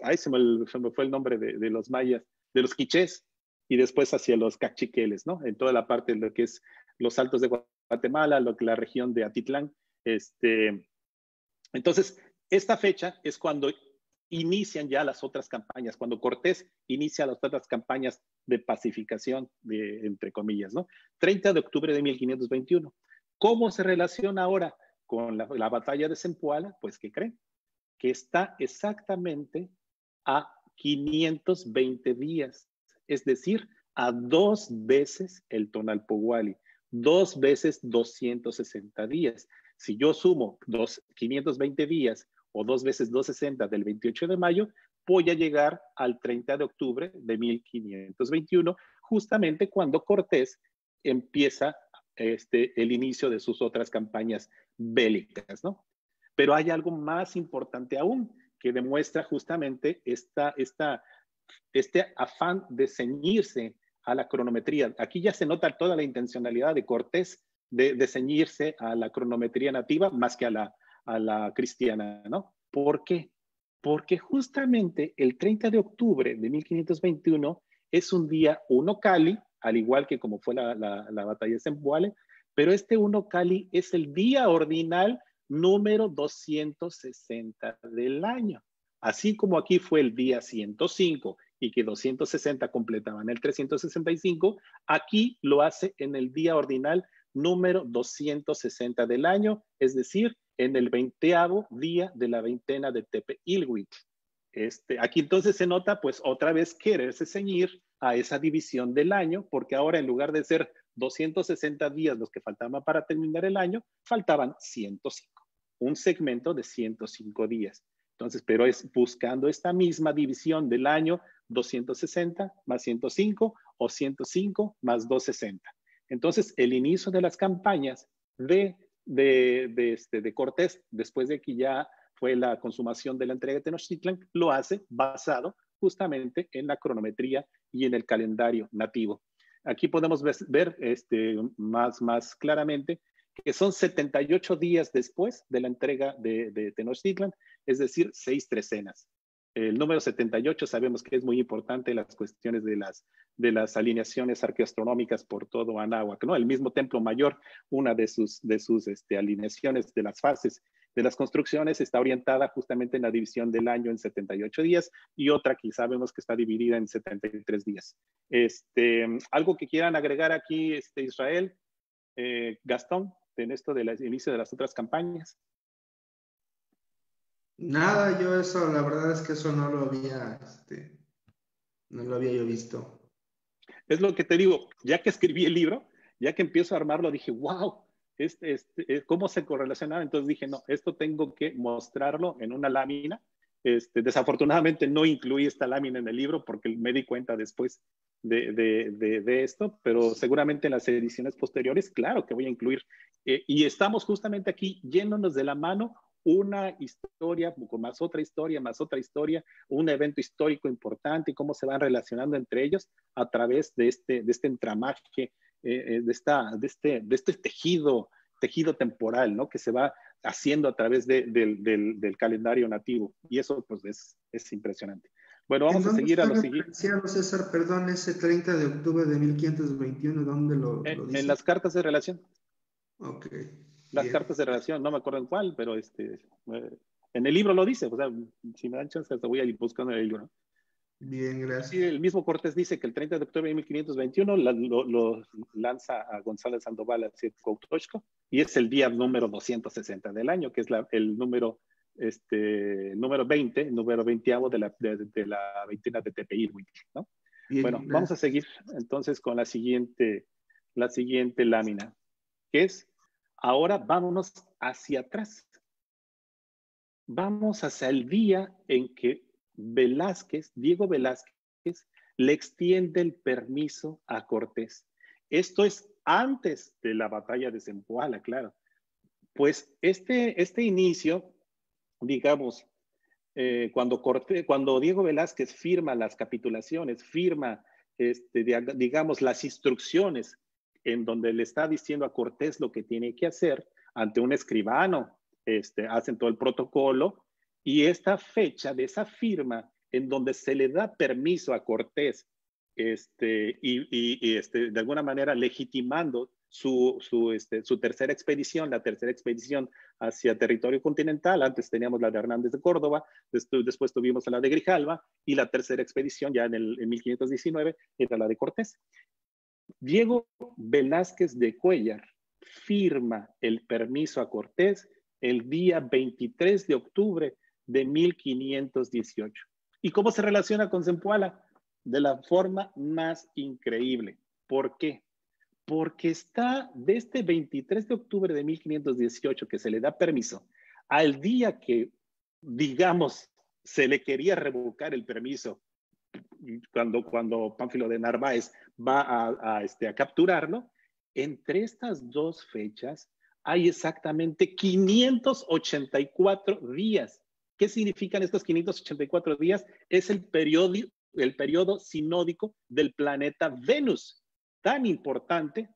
ay, se me fue el nombre de los mayas, de los quichés, y después hacia los cachiqueles, ¿no? En toda la parte de lo que es los altos de Guatemala, la región de Atitlán. Entonces, esta fecha es cuando inician ya las otras campañas, cuando Cortés inicia las otras campañas de pacificación, entre comillas, ¿no? 30 de octubre de 1521. ¿Cómo se relaciona ahora con la batalla de Zempoala? Pues, ¿qué creen? Que está exactamente a 520 días, es decir, a 2 veces el Tonalpohualli, 2 veces 260 días. Si yo sumo 520 días o 2 veces 260 del 28 de mayo, voy a llegar al 30 de octubre de 1521, justamente cuando Cortés empieza el inicio de sus otras campañas bélicas, ¿no? Pero hay algo más importante aún que demuestra justamente este afán de ceñirse a la cronometría. Aquí ya se nota toda la intencionalidad de Cortés de ceñirse a la cronometría nativa más que a la cristiana, ¿no? ¿Por qué? Porque justamente el 30 de octubre de 1521 es un día uno Cali, al igual que como fue la batalla de Zempoala, pero este uno Cali es el día ordinal número 260 del año. Así como aquí fue el día 105 y que 260 completaban el 365, aquí lo hace en el día ordinal número 260 del año, es decir, en el 20º día de la veintena de Tepe-Ilhuitl. Aquí entonces se nota, pues, otra vez quererse ceñir a esa división del año, porque ahora en lugar de ser 260 días los que faltaban para terminar el año, faltaban 105, un segmento de 105 días. Entonces, pero es buscando esta misma división del año, 260 más 105 o 105 más 260. Entonces, el inicio de las campañas de Cortés, después de que ya fue la consumación de la entrega de Tenochtitlan, lo hace basado justamente en la cronometría y en el calendario nativo. Aquí podemos ver más claramente que son 78 días después de la entrega de Tenochtitlan, es decir, 6 trecenas. El número 78 sabemos que es muy importante en las cuestiones de las alineaciones arqueoastronómicas por todo Anáhuac, ¿no? El mismo Templo Mayor, una de sus alineaciones de las fases de las construcciones está orientada justamente en la división del año en 78 días y otra que sabemos que está dividida en 73 días. ¿Algo que quieran agregar aquí, Israel, Gastón, en esto del inicio de las otras campañas? Nada, yo eso, la verdad es que eso no lo había yo visto. Es lo que te digo, ya que escribí el libro, ya que empiezo a armarlo, dije, wow, ¿cómo se correlacionaba? Entonces dije, no, esto tengo que mostrarlo en una lámina. Desafortunadamente no incluí esta lámina en el libro porque me di cuenta después de esto, pero seguramente en las ediciones posteriores, claro que voy a incluir. Y estamos justamente aquí yéndonos de la mano una historia, más otra historia, un evento histórico importante y cómo se van relacionando entre ellos a través de este entramaje, de este tejido temporal, ¿no? Que se va haciendo a través del calendario nativo. Y eso pues es impresionante. Bueno, vamos a seguir a lo siguiente. César, perdón, ese 30 de octubre de 1521, ¿dónde lo dice? En las cartas de relación. Ok. Las Bien. cartas de relación, no me acuerdo en cuál, pero en el libro lo dice. O sea, si me dan chance, hasta voy a ir buscando el libro, ¿no? Bien, gracias. Sí, el mismo Cortés dice que el 30 de octubre de 1521 lo lanza a González Sandoval hacia Cuauhtémoc, y es el día número 260 del año, que es el número 20, el número 20avo de la veintena de Tepehuítli, ¿no? Bien, Bueno, gracias. vamos a seguir entonces con la siguiente lámina, que es, ahora vámonos hacia atrás. Vamos hacia el día en que Diego Velázquez, le extiende el permiso a Cortés. Esto es antes de la batalla de Zempoala, claro. Pues este inicio, digamos, cuando Diego Velázquez firma las capitulaciones, firma, digamos, las instrucciones en donde le está diciendo a Cortés lo que tiene que hacer ante un escribano, hacen todo el protocolo, y esta fecha de esa firma en donde se le da permiso a Cortés, de alguna manera legitimando su tercera expedición, la tercera expedición hacia territorio continental. Antes teníamos la de Hernández de Córdoba, después tuvimos la de Grijalva, y la tercera expedición ya en 1519 era la de Cortés. Diego Velázquez de Cuéllar firma el permiso a Cortés el día 23 de octubre de 1518. ¿Y cómo se relaciona con Zempoala? De la forma más increíble. ¿Por qué? Porque está de este 23 de octubre de 1518 que se le da permiso al día que, digamos, se le quería revocar el permiso cuando Pánfilo de Narváez va a capturarlo. Entre estas dos fechas hay exactamente 584 días. ¿Qué significan estos 584 días? Es el periodo sinódico del planeta Venus, tan importante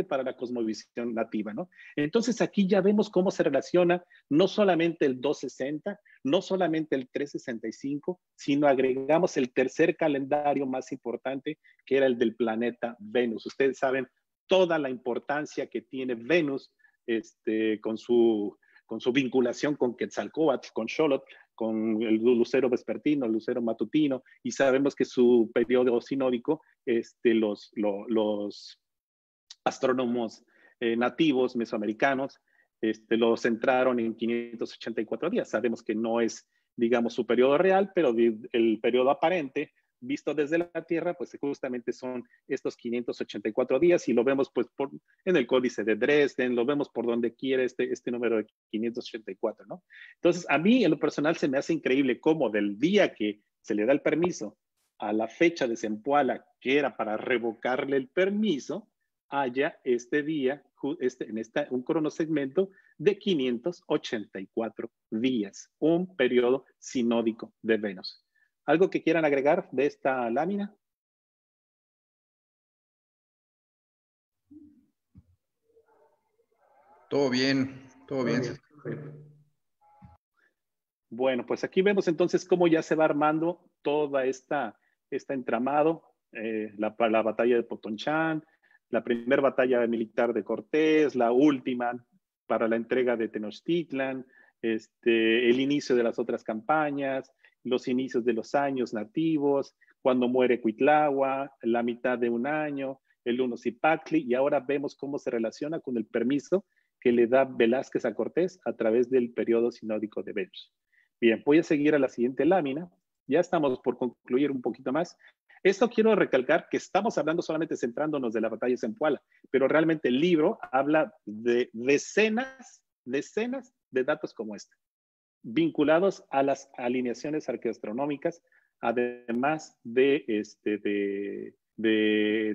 para la cosmovisión nativa, ¿no? Entonces aquí ya vemos cómo se relaciona no solamente el 260, no solamente el 365, sino agregamos el tercer calendario más importante, que era el del planeta Venus. Ustedes saben toda la importancia que tiene Venus, con su vinculación con Quetzalcóatl, con Xolotl, con el lucero vespertino, el lucero matutino, y sabemos que su periodo sinódico, los astrónomos nativos mesoamericanos lo centraron en 584 días. Sabemos que no es, digamos, su periodo real, pero el periodo aparente visto desde la Tierra, pues justamente son estos 584 días, y lo vemos pues en el Códice de Dresden, lo vemos por donde quiera este número de 584, ¿no? Entonces, a mí en lo personal se me hace increíble cómo del día que se le da el permiso a la fecha de Zempoala, que era para revocarle el permiso, haya este día, un cronosegmento de 584 días, un periodo sinódico de Venus. ¿Algo que quieran agregar de esta lámina? Todo bien, todo bien. Bueno, pues aquí vemos entonces cómo ya se va armando toda esta entramado, la batalla de Potonchán, la primera batalla militar de Cortés, la última para la entrega de Tenochtitlan, el inicio de las otras campañas, los inicios de los años nativos, cuando muere Cuitlahua, la mitad de un año, el Unocipactli, y ahora vemos cómo se relaciona con el permiso que le da Velázquez a Cortés a través del periodo sinódico de Venus. Bien, voy a seguir a la siguiente lámina. Ya estamos por concluir un poquito más. Esto quiero recalcar que estamos hablando solamente centrándonos de la batalla de Zempoala, pero realmente el libro habla de decenas de datos como este, vinculados a las alineaciones arqueoastronómicas, además de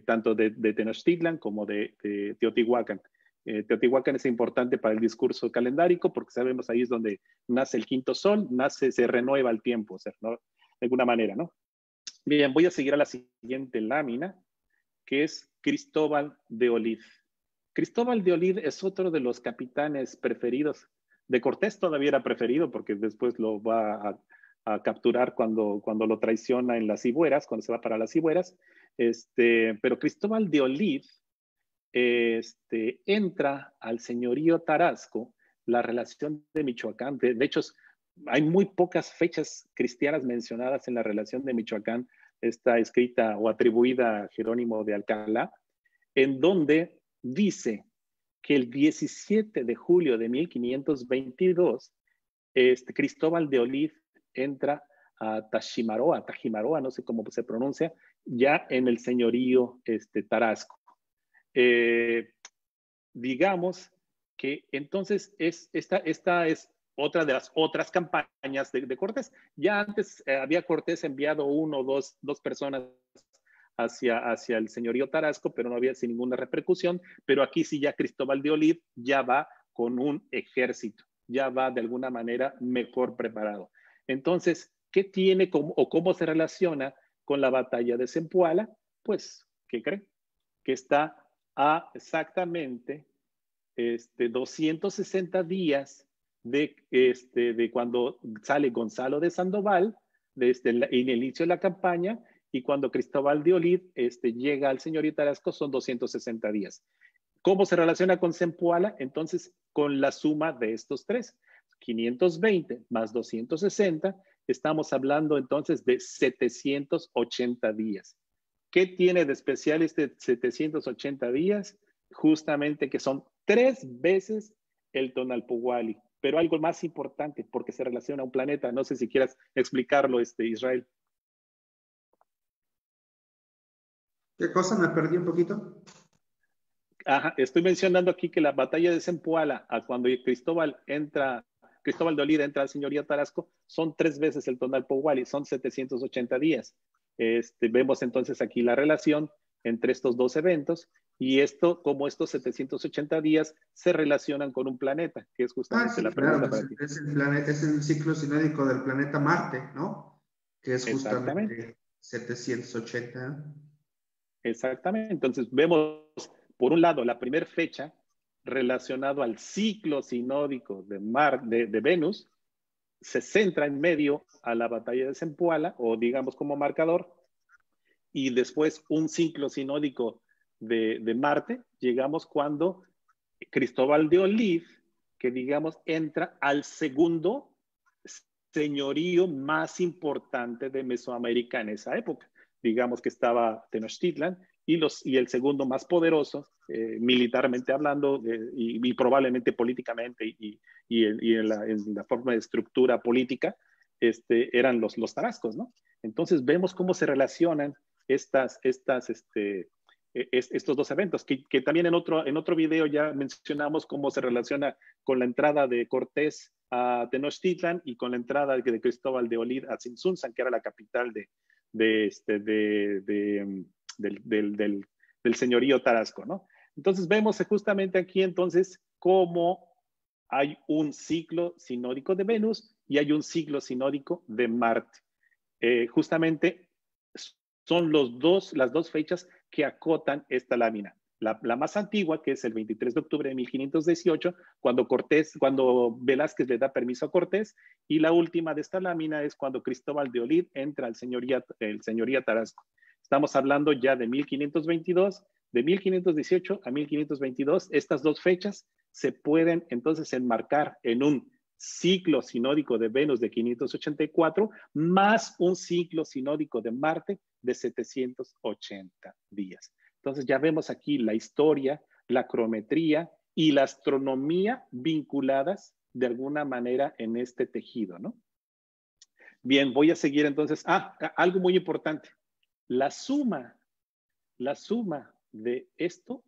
tanto de Tenochtitlan como de Teotihuacán. Teotihuacán es importante para el discurso calendárico porque sabemos ahí es donde nace el quinto sol, se renueva el tiempo, o sea, ¿no? De alguna manera, ¿no? Bien, voy a seguir a la siguiente lámina, que es Cristóbal de Olid. Cristóbal de Olid es otro de los capitanes preferidos. De Cortés todavía era preferido porque después lo va a capturar cuando lo traiciona en las Cibueras, cuando se va para las Cibueras. Pero Cristóbal de Olid entra al señorío Tarasco, la relación de Michoacán. De hecho, hay muy pocas fechas cristianas mencionadas en la relación de Michoacán, está escrita o atribuida a Jerónimo de Alcalá, en donde dice que el 17 de julio de 1522, Cristóbal de Olid entra a Tajimaroa, no sé cómo se pronuncia, ya en el señorío Tarasco. Digamos que entonces esta es otra de las otras campañas de Cortés. Ya antes había Cortés enviado uno o dos personas hacia el señorío Tarasco, pero no había sin ninguna repercusión. Pero aquí sí ya Cristóbal de Olid ya va con un ejército, ya va de alguna manera mejor preparado. Entonces, ¿qué tiene o cómo se relaciona con la batalla de Zempoala? Pues, ¿qué creen? Que está a exactamente 260 días de cuando sale Gonzalo de Sandoval, desde el inicio de la campaña, y cuando Cristóbal de Olid llega al señorío Tarasco son 260 días. ¿Cómo se relaciona con Zempoala? Entonces, con la suma de estos tres, 520 más 260, estamos hablando entonces de 780 días. ¿Qué tiene de especial 780 días? Justamente que son 3 veces el Tonalpohualli, pero algo más importante porque se relaciona a un planeta. No sé si quieras explicarlo, Israel. ¿Qué cosa? Me perdí un poquito. Ajá, estoy mencionando aquí que la batalla de Zempoala, cuando Cristóbal de Olid entra al señorío Tarasco, son 3 veces el Tonalpohualli, son 780 días. Vemos entonces aquí la relación entre estos dos eventos y como estos 780 días se relacionan con un planeta, que es justamente Sí, la claro, pregunta para ti. es el ciclo sinódico del planeta Marte, ¿no? Que es Exactamente. justamente 780. Exactamente. Entonces vemos, por un lado, la primera fecha relacionado al ciclo sinódico de Venus, se centra en medio a la batalla de Zempoala, o digamos como marcador, y después un ciclo sinódico de Marte, llegamos cuando Cristóbal de Olid, que digamos entra al segundo señorío más importante de Mesoamérica en esa época. Digamos que estaba Tenochtitlan y el segundo más poderoso, militarmente hablando, y probablemente políticamente y en la forma de estructura política, eran los tarascos, ¿no? Entonces vemos cómo se relacionan estos dos eventos, que también en otro video ya mencionamos cómo se relaciona con la entrada de Cortés a Tenochtitlan y con la entrada de Cristóbal de Olid a Tzintzuntzan, que era la capital del señorío Tarasco, ¿no? Entonces vemos justamente aquí entonces cómo hay un ciclo sinódico de Venus y hay un ciclo sinódico de Marte. Justamente son las dos fechas que acotan esta lámina. La más antigua, que es el 23 de octubre de 1518, cuando Velázquez le da permiso a Cortés, y la última de esta lámina es cuando Cristóbal de Olid entra al señoría Tarasco. Estamos hablando ya de 1522, de 1518 a 1522. Estas dos fechas se pueden entonces enmarcar en un ciclo sinódico de Venus de 584, más un ciclo sinódico de Marte de 780 días. Entonces ya vemos aquí la historia, la cronometría y la astronomía vinculadas de alguna manera en este tejido, ¿no? Bien, voy a seguir entonces. Algo muy importante. La suma de esto,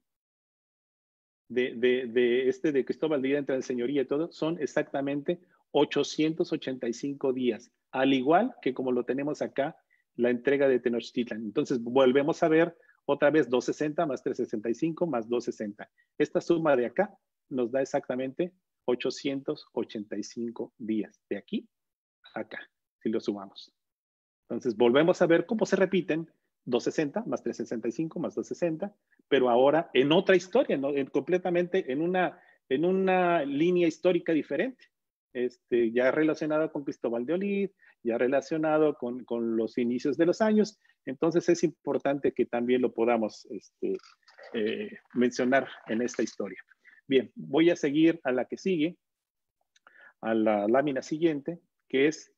de Cristóbal de Olid entra en señoría y todo, son exactamente 885 días, al igual que como lo tenemos acá, la entrega de Tenochtitlan. Entonces volvemos a ver Otra vez 260 más 365 más 260. Esta suma de acá nos da exactamente 885 días, de aquí a acá, si lo sumamos. Entonces volvemos a ver cómo se repiten 260 más 365 más 260, pero ahora en otra historia, ¿no? Completamente en una línea histórica diferente. Ya relacionado con Cristóbal de Olid, ya relacionado con los inicios de los años. Entonces es importante que también lo podamos mencionar en esta historia. Bien, voy a seguir a la que sigue, a la lámina siguiente, que es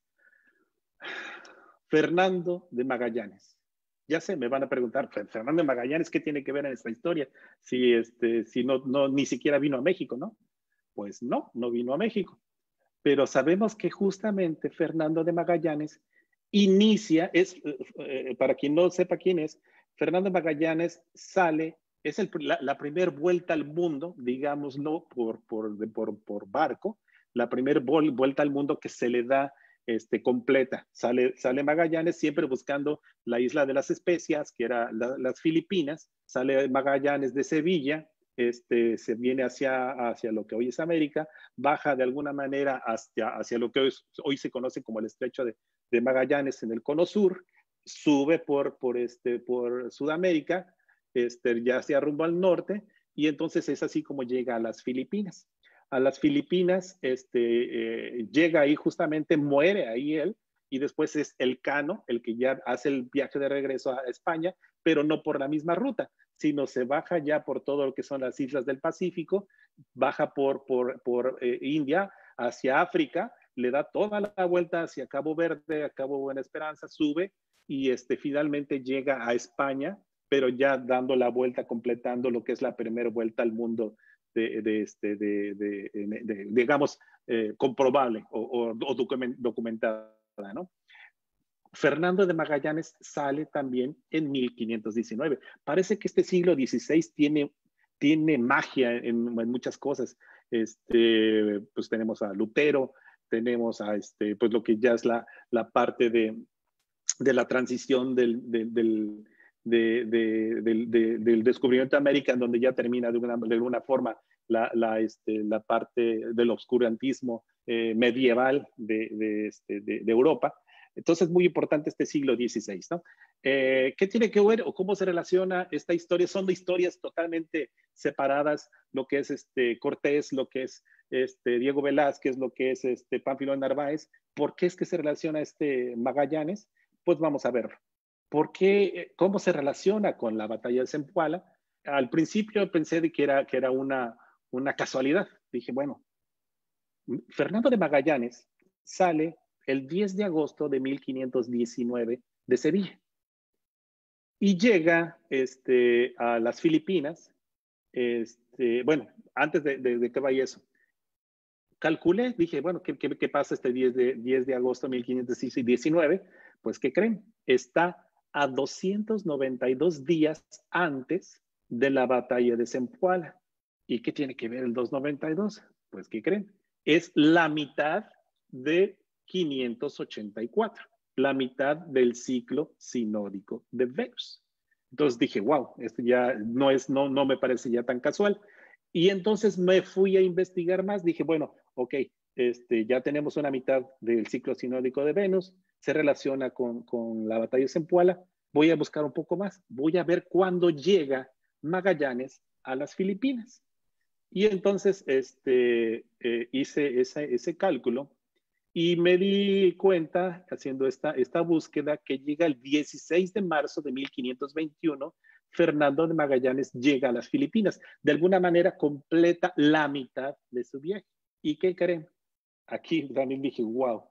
Fernando de Magallanes. Ya sé, me van a preguntar, Fernando de Magallanes, ¿qué tiene que ver en esta historia? Si no, ni siquiera vino a México, ¿no? Pues no vino a México. Pero sabemos que justamente Fernando de Magallanes inicia, para quien no sepa quién es, Fernando de Magallanes es la primera vuelta al mundo, digámoslo, por barco, la primera vuelta al mundo que se le da completa. Sale Magallanes siempre buscando la isla de las especias, que era las Filipinas. Sale Magallanes de Sevilla, se viene hacia lo que hoy es América, baja de alguna manera hacia lo que hoy se conoce como el Estrecho de Magallanes en el Cono Sur, sube por Sudamérica, ya hacia rumbo al norte, y entonces es así como llega a las Filipinas. A las Filipinas llega ahí justamente, muere ahí él, y después es Elcano el que ya hace el viaje de regreso a España, pero no por la misma ruta, sino se baja ya por todo lo que son las islas del Pacífico, baja por India hacia África, le da toda la vuelta hacia Cabo Verde, a Cabo Buena Esperanza, sube y digamos llega a España, pero ya dando la vuelta, completando lo que es la primera vuelta al mundo digamos, comprobable o documentada, ¿no? Fernando de Magallanes sale también en 1519. Parece que este siglo XVI tiene magia en muchas cosas. Pues tenemos a Lutero, tenemos a pues lo que ya es la parte de la transición del descubrimiento de América, en donde ya termina de alguna forma la parte del oscurantismo medieval de Europa. Entonces, muy importante este siglo XVI, ¿no? ¿Qué tiene que ver o cómo se relaciona esta historia? Son historias totalmente separadas, lo que es Cortés, lo que es Diego Velázquez, lo que es Pánfilo de Narváez. ¿Por qué es que se relaciona Magallanes? Pues vamos a verlo. ¿Por qué? ¿Cómo se relaciona con la batalla de Zempoala? Al principio pensé de que era una casualidad. Dije, bueno, Fernando de Magallanes sale el 10 de agosto de 1519 de Sevilla y llega a las Filipinas. Bueno, antes de que vaya eso, calculé, dije, bueno, ¿qué pasa 10 de agosto de 1519? Pues, ¿qué creen? Está a 292 días antes de la batalla de Zempoala. ¿Y qué tiene que ver el 292? Pues, ¿qué creen? Es la mitad de 584, la mitad del ciclo sinódico de Venus. Entonces dije, wow, esto ya no me parece ya tan casual. Y entonces me fui a investigar más. Dije, bueno, ok, ya tenemos una mitad del ciclo sinódico de Venus, se relaciona con la batalla de Zempoala. Voy a buscar un poco más. Voy a ver cuándo llega Magallanes a las Filipinas. Y entonces hice ese cálculo y me di cuenta, haciendo esta búsqueda, que llega el 16 de marzo de 1521, Fernando de Magallanes llega a las Filipinas. De alguna manera completa la mitad de su viaje. ¿Y qué creen? Aquí también dije, wow,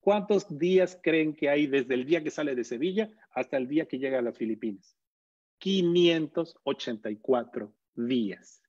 ¿cuántos días creen que hay desde el día que sale de Sevilla hasta el día que llega a las Filipinas? 584 días.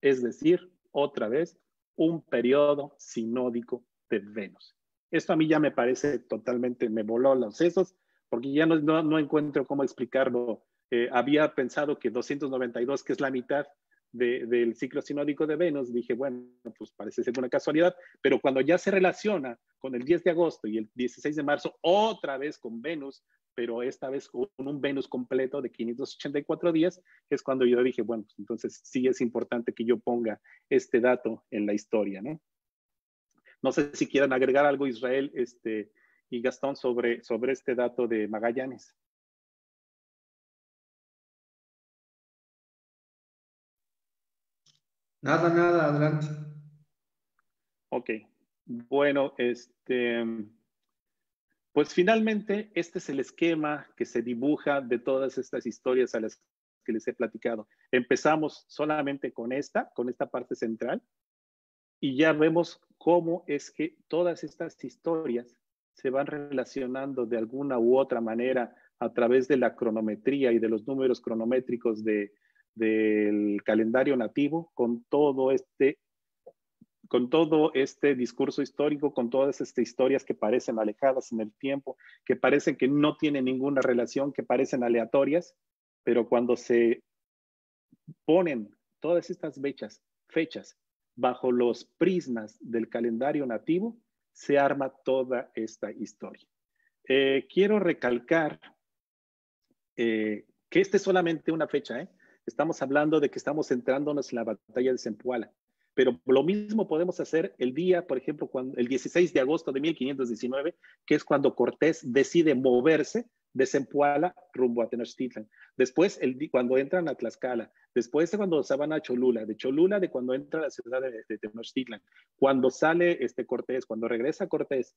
Es decir, otra vez, un periodo sinódico de Venus. Esto a mí ya me parece totalmente, me voló los sesos, porque ya no encuentro cómo explicarlo. Había pensado que 292, que es la mitad del ciclo sinódico de Venus, dije, bueno, pues parece ser una casualidad, pero cuando ya se relaciona con el 10 de agosto y el 16 de marzo, otra vez con Venus, pero esta vez con un Venus completo de 584 días, es cuando yo dije, bueno, pues entonces sí es importante que yo ponga este dato en la historia, ¿no? No sé si quieran agregar algo, Israel y Gastón, sobre este dato de Magallanes. Nada, nada, adelante. Ok, bueno, pues finalmente este es el esquema que se dibuja de todas estas historias a las que les he platicado. Empezamos solamente con esta parte central, y ya vemos cómo es que todas estas historias se van relacionando de alguna u otra manera a través de la cronometría y de los números cronométricos del calendario nativo con todo este discurso histórico, con todas estas historias que parecen alejadas en el tiempo, que parecen que no tienen ninguna relación, que parecen aleatorias, pero cuando se ponen todas estas fechas bajo los prismas del calendario nativo, se arma toda esta historia. Quiero recalcar que esta es solamente una fecha, ¿eh? Estamos hablando de que estamos centrándonos en la batalla de Zempoala, pero lo mismo podemos hacer el día, por ejemplo, el 16 de agosto de 1519, que es cuando Cortés decide moverse de Zempoala rumbo a Tenochtitlan. Después, cuando entran a Tlaxcala, después de cuando se van a Cholula, de cuando entra a la ciudad de Tenochtitlan, cuando sale Cortés, cuando regresa Cortés,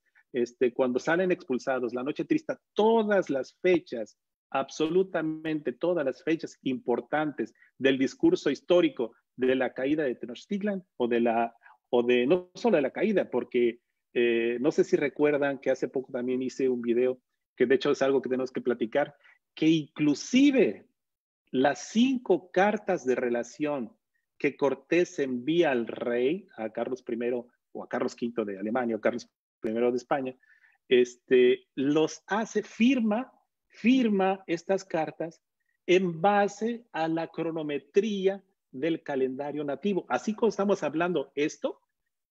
cuando salen expulsados, la noche triste, todas las fechas, absolutamente todas las fechas importantes del discurso histórico de la caída de Tenochtitlan no solo de la caída, porque no sé si recuerdan que hace poco también hice un video, que de hecho es algo que tenemos que platicar, que inclusive las 5 cartas de relación que Cortés envía al rey, a Carlos I o a Carlos V de Alemania o Carlos I de España, los hace, firma estas cartas en base a la cronometría del calendario nativo. Así como estamos hablando esto,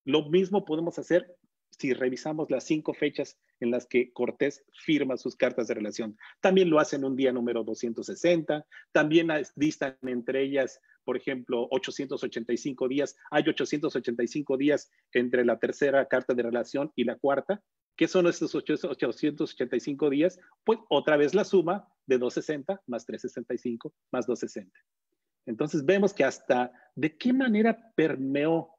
lo mismo podemos hacer si revisamos las 5 fechas en las que Cortés firma sus cartas de relación. También lo hacen un día número 260, también distan entre ellas, por ejemplo, 885 días. Hay 885 días entre la tercera carta de relación y la cuarta. ¿Qué son estos 885 días? Pues otra vez la suma de 260 más 365 más 260. Entonces vemos que hasta de qué manera permeó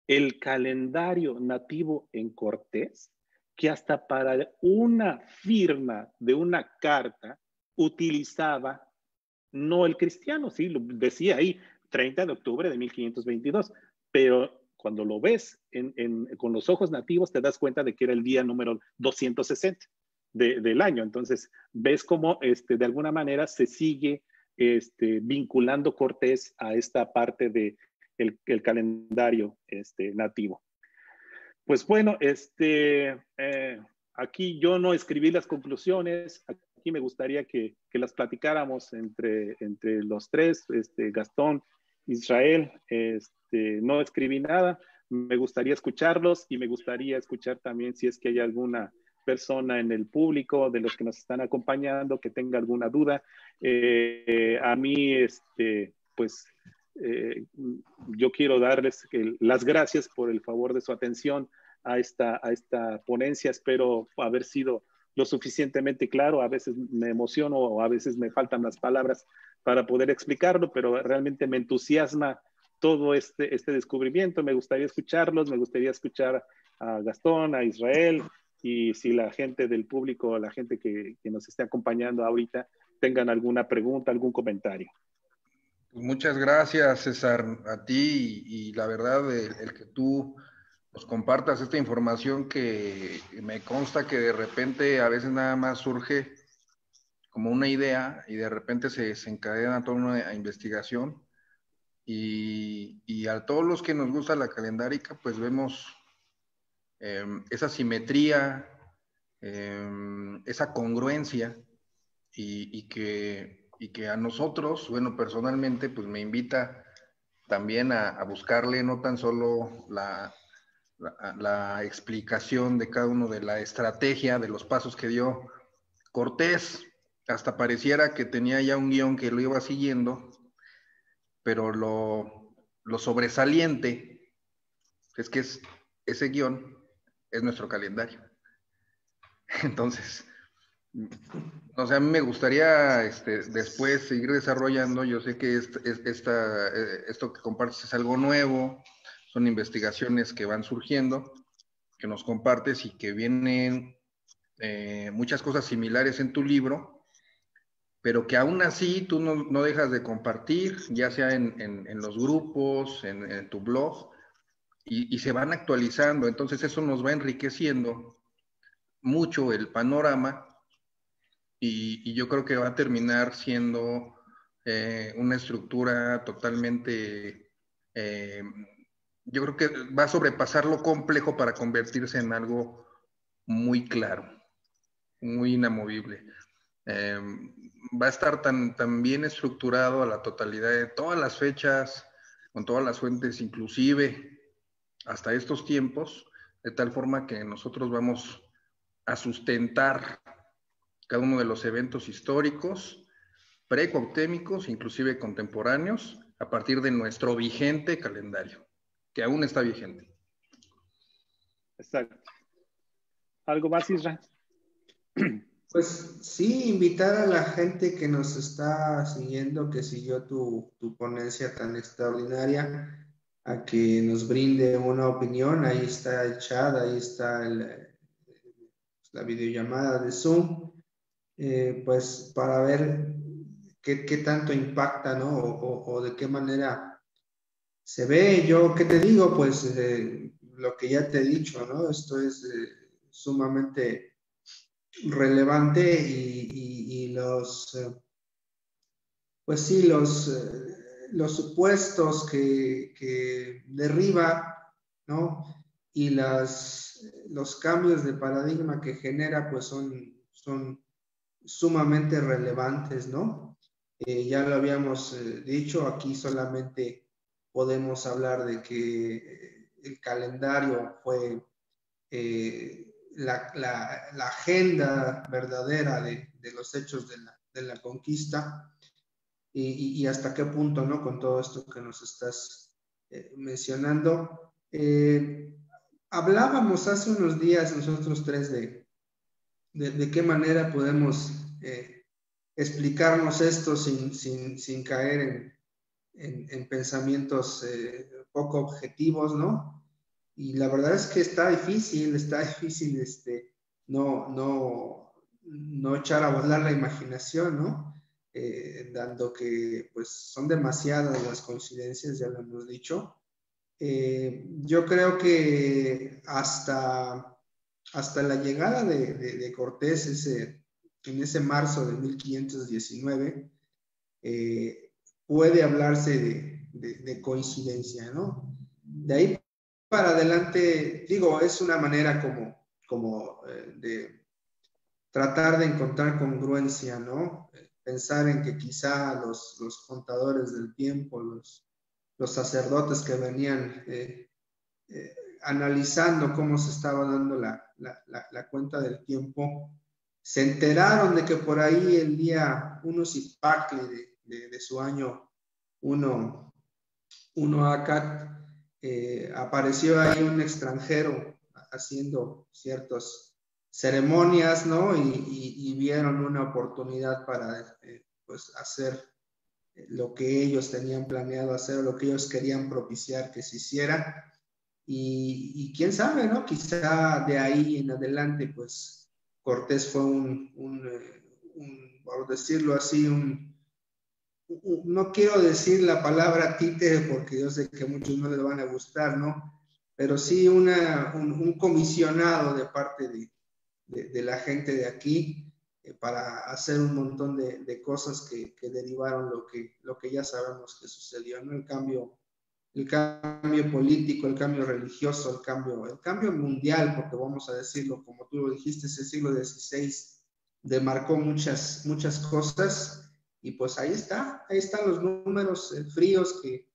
el calendario nativo en Cortés, que hasta para una firma de una carta utilizaba no el cristiano, sí, lo decía ahí, 30 de octubre de 1522, pero cuando lo ves con los ojos nativos te das cuenta de que era el día número 260 del año. Entonces ves cómo de alguna manera se sigue vinculando Cortés a esta parte de el calendario nativo. Pues bueno, aquí yo no escribí las conclusiones, aquí me gustaría que las platicáramos entre los tres, Gastón, Israel, no escribí nada, me gustaría escucharlos y me gustaría escuchar también si es que hay alguna persona en el público de los que nos están acompañando que tenga alguna duda. A mí, pues, yo quiero darles las gracias por el favor de su atención a esta ponencia. Espero haber sido lo suficientemente claro. A veces me emociono o a veces me faltan las palabras para poder explicarlo, pero realmente me entusiasma todo este descubrimiento. Me gustaría escucharlos, me gustaría escuchar a Gastón, a Israel, y si la gente del público, la gente que nos esté acompañando ahorita, tengan alguna pregunta, algún comentario. Pues muchas gracias, César, a ti y la verdad, el que tú nos compartas esta información que me consta que de repente a veces nada más surge como una idea y de repente se encadena toda una investigación y a todos los que nos gusta la calendárica pues vemos esa simetría, esa congruencia y que a nosotros, bueno, personalmente, pues me invita también a buscarle no tan solo la explicación de cada uno de la estrategia, de los pasos que dio Cortés hasta pareciera que tenía ya un guión que lo iba siguiendo, pero lo sobresaliente es que ese guión es nuestro calendario. Entonces, o sea, a mí me gustaría después seguir desarrollando. Yo sé que esto que compartes es algo nuevo, son investigaciones que van surgiendo, que nos compartes y que vienen muchas cosas similares en tu libro, pero que aún así tú no dejas de compartir, ya sea en los grupos, en tu blog, y se van actualizando. Entonces eso nos va enriqueciendo mucho el panorama, y yo creo que va a terminar siendo una estructura totalmente, yo creo que va a sobrepasar lo complejo para convertirse en algo muy claro, muy inamovible. Va a estar tan bien estructurado a la totalidad de todas las fechas, con todas las fuentes, inclusive hasta estos tiempos, de tal forma que nosotros vamos a sustentar cada uno de los eventos históricos, precuauhtémicos, inclusive contemporáneos, a partir de nuestro vigente calendario, que aún está vigente. Exacto. ¿Algo más, Isra? Pues sí, invitar a la gente que nos está siguiendo, que siguió tu ponencia tan extraordinaria, a que nos brinde una opinión. Ahí está el chat, ahí está la videollamada de Zoom, pues para ver qué tanto impacta, ¿no? O de qué manera se ve. Yo, ¿qué te digo? Pues lo que ya te he dicho, ¿no? Esto es sumamente relevante, y pues sí, los supuestos que derriba, ¿no? Y los cambios de paradigma que genera, pues son sumamente relevantes, ¿no? Ya lo habíamos dicho, aquí solamente podemos hablar de que el calendario fue la agenda verdadera de los hechos de la conquista, y hasta qué punto, ¿no? Con todo esto que nos estás mencionando. Hablábamos hace unos días nosotros tres de qué manera podemos explicarnos esto sin caer en pensamientos poco objetivos, ¿no? Y la verdad es que está difícil no echar a volar la imaginación, ¿no? Dando que pues son demasiadas las coincidencias, ya lo hemos dicho. Yo creo que hasta la llegada de Cortés en ese marzo de 1519, puede hablarse de coincidencia, ¿no? De ahí para adelante, digo, es una manera como de tratar de encontrar congruencia, ¿no? Pensar en que quizá los contadores del tiempo, los sacerdotes que venían analizando cómo se estaba dando la cuenta del tiempo, se enteraron de que por ahí el día 1 Zipacle de su año 1 ACAT, apareció ahí un extranjero haciendo ciertas ceremonias, ¿no? Y vieron una oportunidad para pues hacer lo que ellos tenían planeado hacer, lo que ellos querían propiciar que se hiciera. Y quién sabe, ¿no? Quizá de ahí en adelante, pues Cortés fue por decirlo así, no quiero decir la palabra títere porque yo sé que a muchos no les van a gustar, ¿no? Pero sí un comisionado de parte de la gente de aquí, para hacer un montón de cosas que derivaron lo que ya sabemos que sucedió, ¿no? El cambio político, el cambio religioso, el cambio mundial, porque vamos a decirlo, como tú lo dijiste, ese siglo XVI demarcó muchas cosas. Y pues ahí están los números fríos que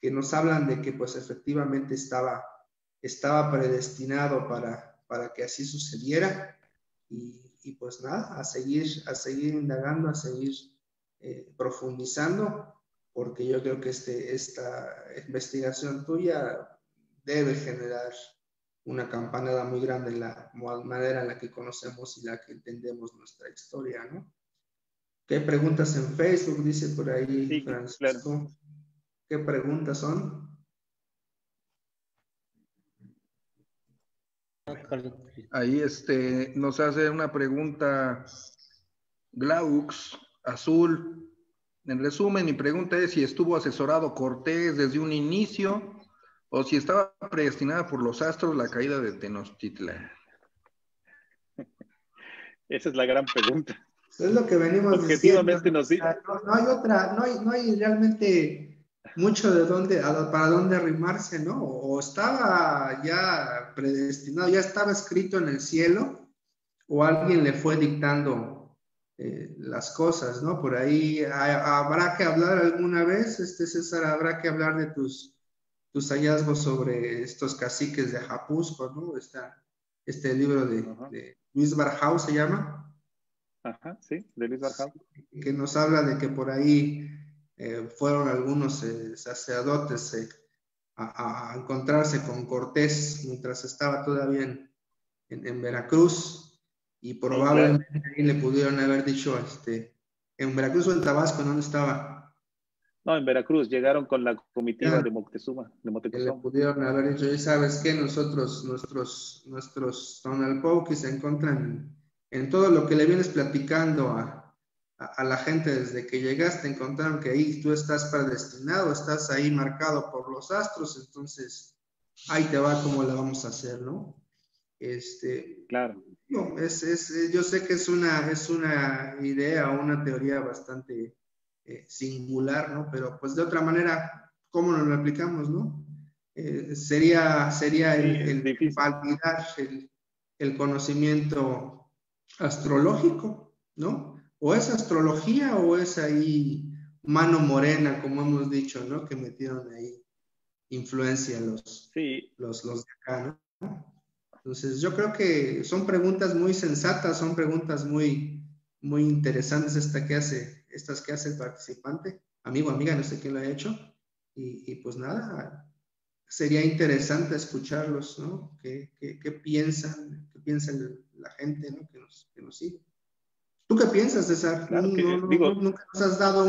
nos hablan de que pues efectivamente estaba predestinado para que así sucediera. pues nada, a seguir indagando, a seguir profundizando, porque yo creo que esta investigación tuya debe generar una campanada muy grande en la manera en la que conocemos y la que entendemos nuestra historia, ¿no? ¿Qué preguntas en Facebook? Dice por ahí Sí, Francisco. claro. ¿Qué preguntas son? Ahí nos hace una pregunta Glaux Azul. En resumen, mi pregunta es si estuvo asesorado Cortés desde un inicio o si estaba predestinada por los astros la caída de Tenochtitlan. Esa es la gran pregunta. Es lo que venimos diciendo. Objetivamente nos dice. No hay realmente mucho de para dónde arrimarse, ¿no? O estaba ya predestinado, ya estaba escrito en el cielo, o alguien le fue dictando las cosas, ¿no? Por ahí habrá que hablar alguna vez, César, habrá que hablar de tus hallazgos sobre estos caciques de Ajapusco, ¿no? Este libro de Luis Barjau se llama. Ajá, sí, de Luis Barjau. Que nos habla de que por ahí fueron algunos sacerdotes a encontrarse con Cortés mientras estaba todavía en Veracruz, y probablemente Sí, claro. ahí le pudieron haber dicho, en Veracruz o en Tabasco, ¿dónde estaba? No, en Veracruz llegaron con la comitiva Ya, de Moctezuma, de que le Motecuzoma. pudieron haber dicho, y sabes que nuestros Tonalpauquis se encuentran en todo lo que le vienes platicando a la gente desde que llegaste, encontraron que ahí tú estás predestinado, estás ahí marcado por los astros, entonces ahí te va cómo la vamos a hacer, ¿no? Claro. No, yo sé que es una idea o una teoría bastante singular, ¿no? Pero pues de otra manera, ¿cómo nos lo aplicamos, no? Sería Sí, es el difícil. validar el conocimiento astrológico, ¿no? O es astrología o es ahí mano morena, como hemos dicho, ¿no? Que metieron ahí influencia Sí, los de acá, ¿no? Entonces, yo creo que son preguntas muy sensatas, son preguntas muy interesantes estas que hace el participante, amigo, amiga, no sé quién lo ha hecho, y pues nada, sería interesante escucharlos, ¿no? ¿Qué piensan? ¿Qué piensa la gente, ¿no? Que nos sigue. ¿Tú qué piensas, César? claro que, digo, Nunca nos has dado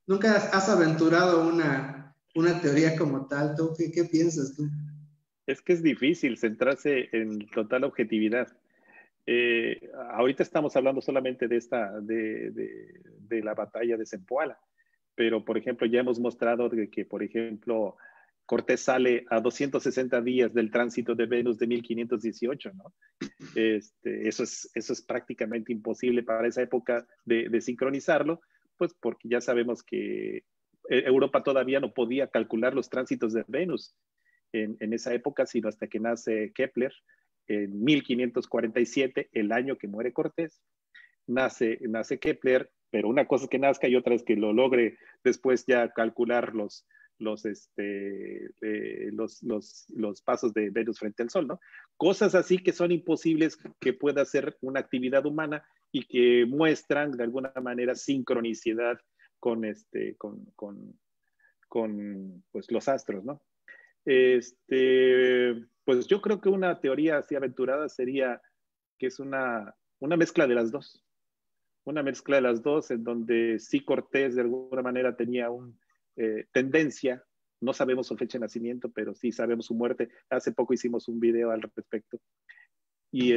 nunca has aventurado una teoría como tal. ¿Tú qué piensas tú? es que es difícil centrarse en total objetividad. Ahorita estamos hablando solamente de la batalla de Zempoala, pero por ejemplo ya hemos mostrado que por ejemplo, Cortés sale a 260 días del tránsito de Venus de 1518, ¿no? Eso es prácticamente imposible para esa época de sincronizarlo, pues porque ya sabemos que Europa todavía no podía calcular los tránsitos de Venus en esa época, sino hasta que nace Kepler en 1547, el año que muere Cortés. Nace Kepler, pero una cosa es que nazca y otra es que lo logre después ya calcular los pasos de Venus frente al Sol, ¿no? Cosas así que son imposibles que pueda hacer una actividad humana y que muestran de alguna manera sincronicidad con pues, los astros, ¿no? Pues yo creo que una teoría así aventurada sería que es una mezcla de las dos. Una mezcla de las dos en donde sí Cortés de alguna manera tenía una tendencia, no sabemos su fecha de nacimiento, pero sí sabemos su muerte. Hace poco hicimos un video al respecto. Y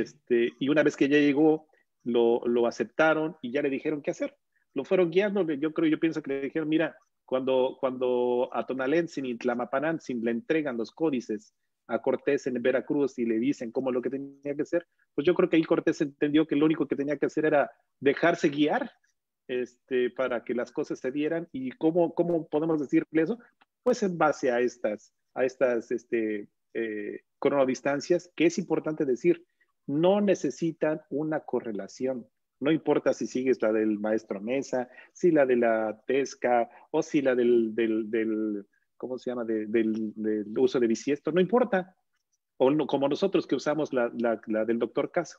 una vez que ya llegó, lo aceptaron y ya le dijeron qué hacer. Lo fueron guiando. Yo pienso que le dijeron, mira, cuando a Tonalentzin y Tlamapanantzin le entregan los códices a Cortés en Veracruz y le dicen cómo lo que tenía que hacer, pues yo creo que ahí Cortés entendió que lo único que tenía que hacer era dejarse guiar para que las cosas se dieran. ¿Y cómo podemos decirle eso? Pues en base a estas cronodistancias, que es importante decir, no necesitan una correlación. No importa si sigues la del maestro Mesa, si la de la Tesca o si la del ¿cómo se llama? Del uso de bisiesto, no importa. O no, como nosotros que usamos la del doctor Caso.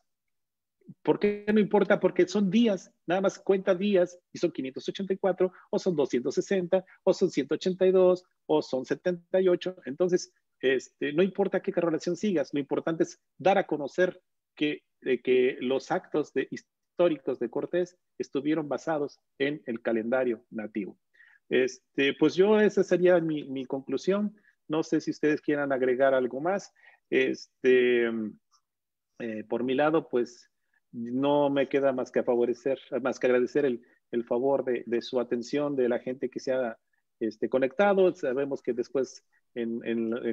¿Por qué no importa? Porque son días, nada más cuenta días y son 584 o son 260 o son 182 o son 78. Entonces, no importa qué correlación sigas, lo importante es dar a conocer que los actos históricos de Cortés estuvieron basados en el calendario nativo. Pues yo esa sería mi conclusión. No sé si ustedes quieran agregar algo más. Por mi lado, pues no me queda más que agradecer el favor de su atención, de la gente que se ha conectado. Sabemos que después,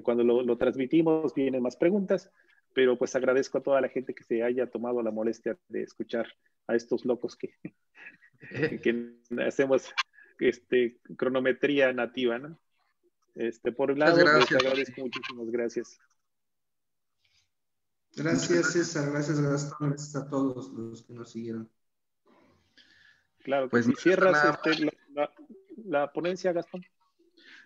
cuando lo transmitimos, vienen más preguntas, pero pues agradezco a toda la gente que se haya tomado la molestia de escuchar a estos locos que hacemos cronometría nativa, ¿no? Por un lado, les agradezco muchísimas gracias. Gracias, César. Gracias, Gastón. Gracias a todos los que nos siguieron. Claro, pues si cierras la ponencia, Gastón.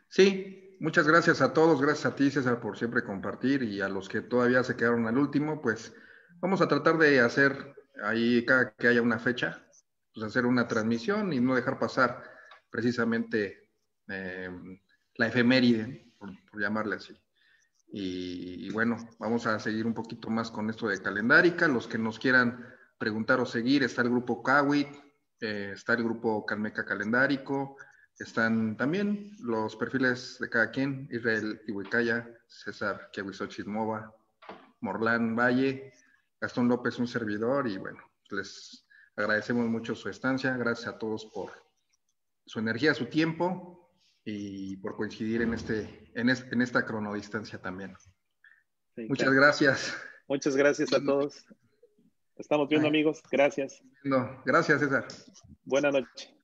Sí, muchas gracias a todos. Gracias a ti, César, por siempre compartir, y a los que todavía se quedaron al último, pues vamos a tratar de hacer ahí, cada que haya una fecha, pues hacer una transmisión y no dejar pasar precisamente la efeméride, por llamarle así. Y bueno, vamos a seguir un poquito más con esto de Calendárica. Los que nos quieran preguntar o seguir, está el grupo Kawit, está el grupo Calmeca Calendárico, están también los perfiles de cada quien: Israel Iwikaya, César Kiahuizotxilmova, Morlán Valle, Gastón López, un servidor. Y bueno, les agradecemos mucho su estancia. Gracias a todos por su energía, su tiempo, y por coincidir en esta cronodistancia también. Sí, muchas gracias. Muchas gracias a todos. Estamos viendo, amigos. Gracias. Gracias, César. Buenas noches.